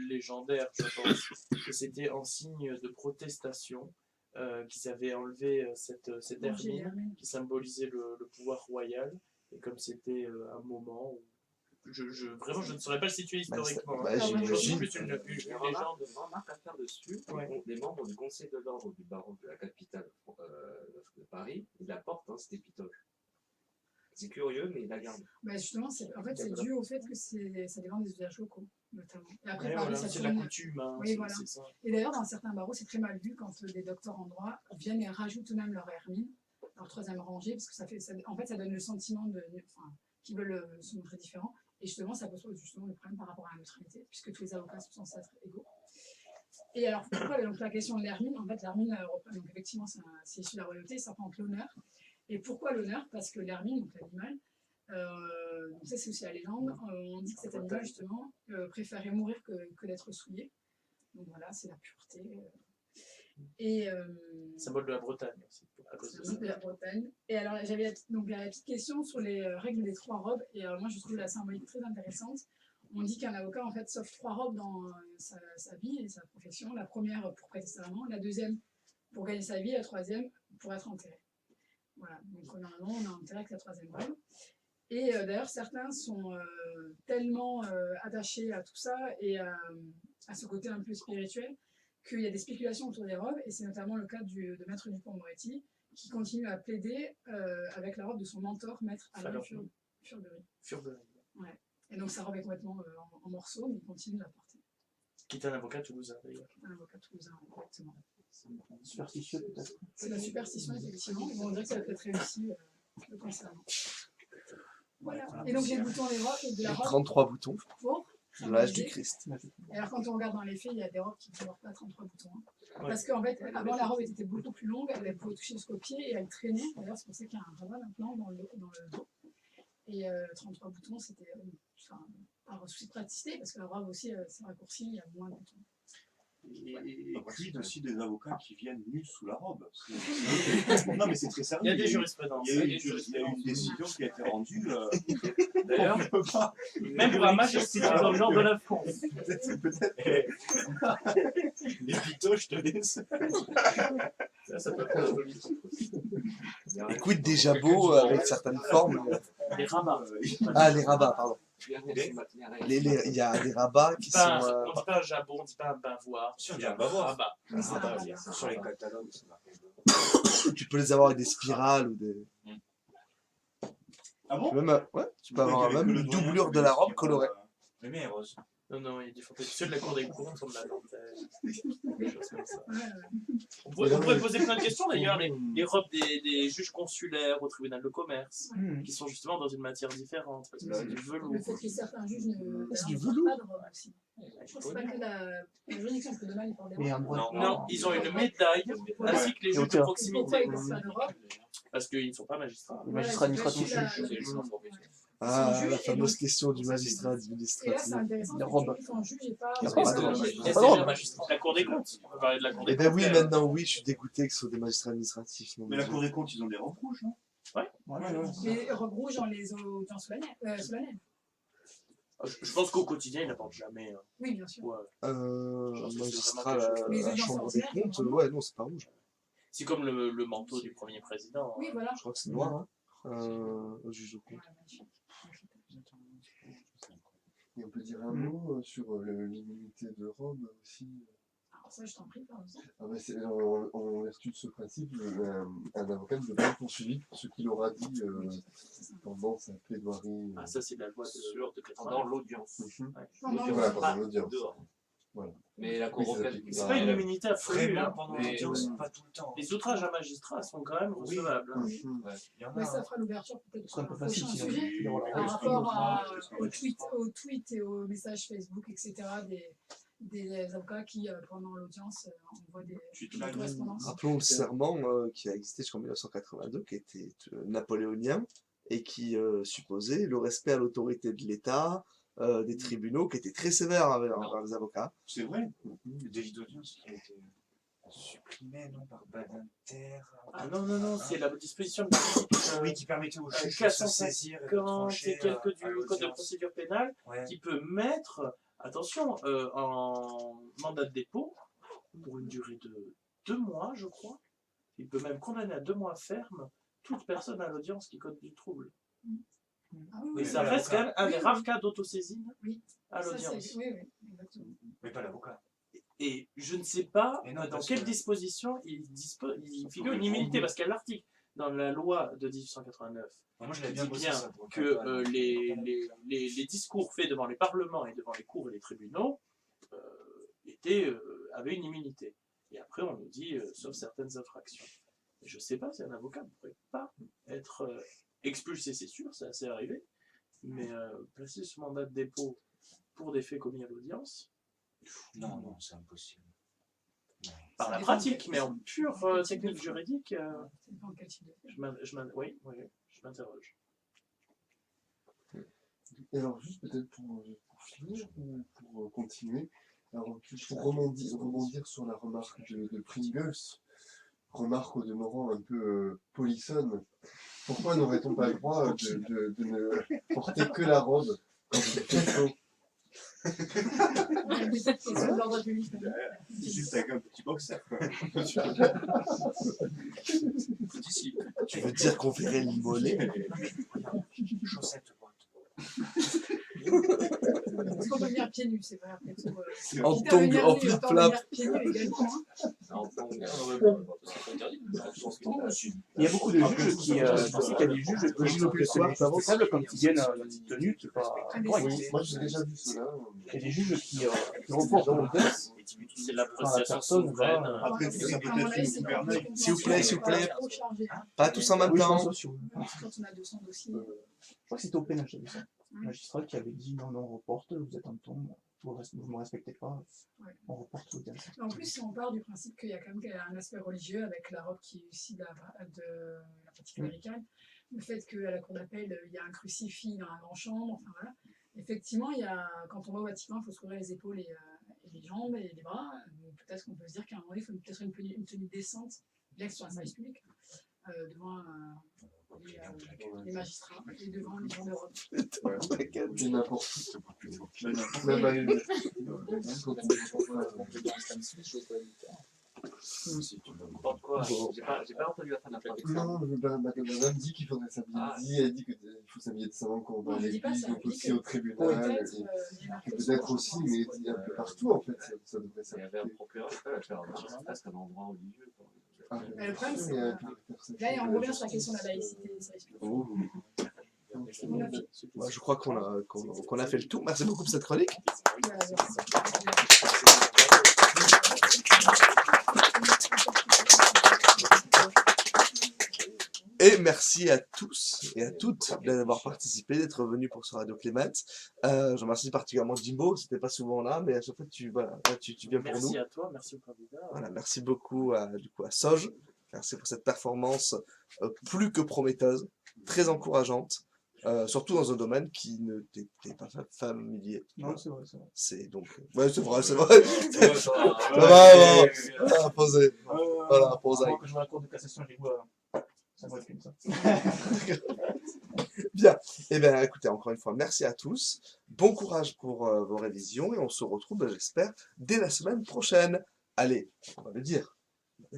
légendaire, je pense, que c'était en signe de protestation qu'ils avaient enlevé cette hermine qui symbolisait le pouvoir royal. Et comme c'était un moment où vraiment, je ne saurais pas le situer historiquement. J'imagine. Plus une légende. Remarque à faire dessus, les membres du conseil de l'ordre du barreau de la capitale de Paris, ils la portent, cette épitoge. C'est curieux, mais ils la gardent. Bah justement, en fait, c'est dû au fait que ça dépend des usages locaux, notamment. Et après, Ouais, Paris, voilà, ça c'est tourne. la coutume. Hein, oui, voilà. Ça. Et d'ailleurs, dans certains barreaux, c'est très mal vu quand des docteurs en droit viennent et rajoutent eux-mêmes leur hermine, leur 3e rangée, parce que en fait, ça donne le sentiment qu'ils veulent se montrer différents. Et justement, ça pose justement le problème par rapport à la neutralité, puisque tous les avocats sont censés être égaux. Et alors, pourquoi donc, la question de l'hermine? En fait, l'hermine, donc effectivement, c'est issu de la royauté, ça représente l'honneur. Et pourquoi l'honneur? Parce que l'hermine, donc l'animal, donc ça c'est aussi la légende, on dit que cet animal, justement, préférait mourir que d'être souillé. Donc voilà, c'est la pureté. Et symbole de la Bretagne aussi. Symbole de la Bretagne. Et alors, j'avais la petite question sur les règles des 3 robes. Et moi, je trouve la symbolique très intéressante. On dit qu'un avocat, en fait, s'offre 3 robes dans sa vie et sa profession. La première pour prêter serment, la deuxième pour gagner sa vie, et la 3e pour être enterré. Voilà, donc normalement, on a intérêt avec la 3e robe. Et d'ailleurs, certains sont tellement attachés à tout ça et à ce côté un peu spirituel qu'il y a des spéculations autour des robes, et c'est notamment le cas de Maître Dupond-Moretti, qui continue à plaider avec la robe de son mentor, Maître Alain Furbery. Ouais. Et donc sa robe est complètement en morceaux, mais il continue de la porter. Qui est un avocat toulousain d'ailleurs. Un avocat toulousain, exactement. Superstitieux peut-être. C'est la superstition, effectivement. On dirait que ça va être réussi le concernant. Voilà. Et donc les boutons des robes, de la robe. 33 boutons. Pour l'âge du Christ. Et alors quand on regarde dans les faits, il y a des robes qui ne font pas 33 boutons. Hein. Ouais. Parce qu'en fait, avant la robe était beaucoup plus longue, elle pouvait toucher jusqu'au pied et elle traînait. D'ailleurs, c'est pour ça qu'il y a un rabat maintenant dans le dos. Et 33 boutons, c'était par souci de praticité, parce que la robe aussi, c'est raccourci, il y a moins de boutons. Et quid aussi des avocats qui viennent nus sous la robe. Non, mais c'est très sérieux. Il y a des jurisprudences. Il y a eu une décision qui a été rendue. D'ailleurs, même pour un magistrat dans le nord de la France. Les pitots, je te laisse. Ça peut être joli. Et quid des jabots avec certaines formes. Les rabats. Ah, les rabats, pardon. Il y a des rabats qui sont. On dit pas un jabot, on dit pas un bavoir. Si, on dit un bavoir. Rabat. Sur les catalogues, c'est marqué. Tu peux les avoir avec des spirales ou des. Ah bon? Tu peux avoir même une doublure de la robe colorée. Le mien est rose. Non, il y a des photos. Ceux de la cour des comptes sont de la dentelle. Des choses comme ça. On pourrait poser plein de questions d'ailleurs. Les robes des juges consulaires au tribunal de commerce, qui sont justement dans une matière différente, parce que c'est du velours. Le fait que certains juges ne C'est du portent velours. pas de robe aussi. Je pense que c'est pas que la juridiction que demain ils portent des robes. Non, ils ont une médaille, ainsi que les juges de proximité. Pourquoi ils portent pas de robe? Parce qu'ils ne sont pas magistrats. Les magistrats administratifs. C'est les juges en profession. Ah, la fameuse question du magistrat Et là, c'est administratif. intéressant. Les robes. Ils sont juges et pas. Il y a Est-ce pas de robe. qu'il y a déjà magistrat? La cour des comptes. On peut parler de la cour des Eh comptes. ben oui, maintenant, oui, je suis dégoûté que ce soit des magistrats administratifs. Non, Mais la Cour des comptes, ils ont des robes rouges, non? Ouais. Les robes rouges dans les audiences solennelles. Je pense qu'au quotidien, ils n'apportent jamais. Oui, bien sûr. Ouais. Un c'est magistrat, vraiment quelque chose. la chambre des comptes, ouais, non, c'est pas rouge. C'est comme le manteau du premier président. Oui, voilà. Je crois que c'est noir, hein. Au juge au compte. Et on peut dire un mot sur l'immunité de robe aussi. Alors ça, je t'en prie, par exemple. Ah bah c'est, en vertu de ce principe, un avocat ne peut pas être poursuivi pour ce qu'il aura dit pendant sa plaidoirie. Ah, ça, c'est la loi de 80. Pendant l'audience. Voilà, pendant l'audience. Dehors. Voilà. Mais la Cour européenne. C'est pas une immunité absolue. Vraiment Hein. pendant Mais- l'audience, pas tout le temps. Les outrages à magistrats sont quand même recevables. Hein. Il y en a. Mais ça fera l'ouverture peut-être C'est un sur peu un facile prochain sinon. sujet Tu dois par avoir rapport aux tweets et aux messages Facebook, etc. des avocats qui, pendant l'audience, envoient des correspondances. Rappelons le serment qui a existé jusqu'en 1982, qui était napoléonien, et qui supposait le respect à l'autorité de l'État, des tribunaux, qui étaient très sévères envers les avocats. C'est vrai. Le délit d'audience qui a été supprimé, non, par Badinter. Ah non, c'est la disposition de l'article Oui, qui permettait aux juges de se saisir et de 450 trancher et quelques à du code de l'audience. procédure pénale Ouais. qui peut mettre, attention, en mandat de dépôt pour une durée de 2 mois, je crois. Il peut même condamner à 2 mois ferme toute personne à l'audience qui cause du trouble. Ah Mais oui, ça mais reste quand même un des oui, rares oui. cas d'autosaisine Oui. à Ça, l'audience. c'est- Oui, exactement. Mais pas l'avocat. Et je ne sais pas Et non, dans parce quelle que- disposition il figure une immunité, parce qu'il y a l'article dans la loi de 1889 Moi, je l'avais qui bien dit bossé, bien ça, pour que les discours faits devant les parlements et devant les cours et les tribunaux avaient une immunité. Et après, on nous dit, sauf certaines infractions. Et je ne sais pas si un avocat ne pourrait pas être expulsé, c'est sûr, c'est assez arrivé, mais placé sous mandat de dépôt pour des faits commis à l'audience, Non, c'est impossible. par la dépend de pratique, quel- mais en pure technique juridique, Ça dépend de quel type de fait. oui, je m'interroge. Et alors, juste peut-être pour finir, ou pour continuer, alors, pour rebondir sur la remarque de Pringles, remarque au demeurant un peu polissonne, pourquoi n'aurait-on pas le droit de ne porter que la robe quand il fait chaud? C'est l'ordre public. Juste avec un petit boxer, quoi. Tu veux dire qu'on verrait l'immoler? Chaussettes Est-ce qu'on peut venir pieds nus, c'est vrai, après tout. En quitte à tongs, venir en nu, autant flip-flap. venir pieds nus également, hein. Il y a beaucoup de juges qui, je sais qu'il y a des juges que c'est responsable quand ils viennent dans une tenue, c'est pas. Moi, j'ai déjà vu cela. Il y a des juges qui reportent l'audience. C'est l'appréciation souveraine. Après, c'est peut-être une gouvernail. S'il vous plaît, s'il vous plaît. Trop chargé, hein. Pas tous en même Oui, je temps. pense aussi, oui. Quand on a 200 dossiers. Je crois que c'était au pénal, j'avais ça. Un magistrat qui avait dit non, on reporte, vous êtes en ton, vous ne me respectez pas, Ouais. on reporte l'audience. Mais en plus, si on part du principe qu'il y a quand même un aspect religieux avec la robe qui est aussi de la pratique cléricale, le fait qu'à la cour d'appel, il y a un crucifix dans la grande chambre, enfin voilà. Effectivement, quand on va au Vatican, il faut se couvrir les épaules et les jambes et les bras. Donc peut-être qu'on peut se dire qu'à un moment, il faut peut-être une tenue décente, bien que ce soit un service public, devant les magistrats et devant les gens d'Europe. C'est n'importe quoi. Même à une... Pourquoi? J'ai pas entendu la fin de la phrase. Non, madame dit qu'il faudrait s'habiller. Elle dit qu'il faut s'habiller décemment quand on va à l'église, donc aussi au tribunal. Et peut-être aussi, mais un peu partout en fait, ça devrait Il y avait un procureur, je sais pas, faire presque un endroit religieux. Mais le problème, c'est que là, on revient sur la question de la laïcité des services publics. Je crois qu'on a fait le tour. Merci beaucoup pour cette chronique. Et merci à tous et à toutes d'avoir participé, d'être venus pour ce Radio Clément. Je remercie particulièrement Jimbo, c'était pas souvent là, mais à chaque fois tu viens pour nous. Merci à toi, merci au candidat. Voilà, merci beaucoup à Soj. Merci pour cette performance plus que prometteuse, très encourageante, surtout dans un domaine qui ne t'était pas familier. Non, c'est vrai, c'est vrai. C'est donc... Ouais, c'est vrai. Ça va, posez. Voilà, posez. Avant que je vois la Cour de cassation, j'ai vois... Ça va être comme ça. Bien. Eh bien, écoutez, encore une fois, merci à tous. Bon courage pour vos révisions et on se retrouve, j'espère, dès la semaine prochaine. Allez, on va le dire.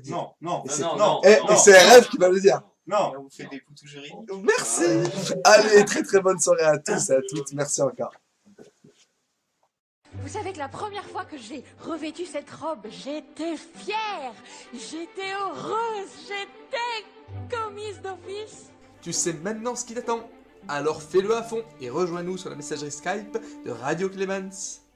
Non, non, et c'est non. CRF qui va le dire. Non. On vous fait des poutous juridiques. Merci. Allez, très très bonne soirée à tous et à toutes. Merci encore. Vous savez que la première fois que j'ai revêtu cette robe, j'étais fière, j'étais heureuse, j'étais commise d'office. Tu sais maintenant ce qui t'attend. Alors fais-le à fond et rejoins-nous sur la messagerie Skype de Radio Clémence.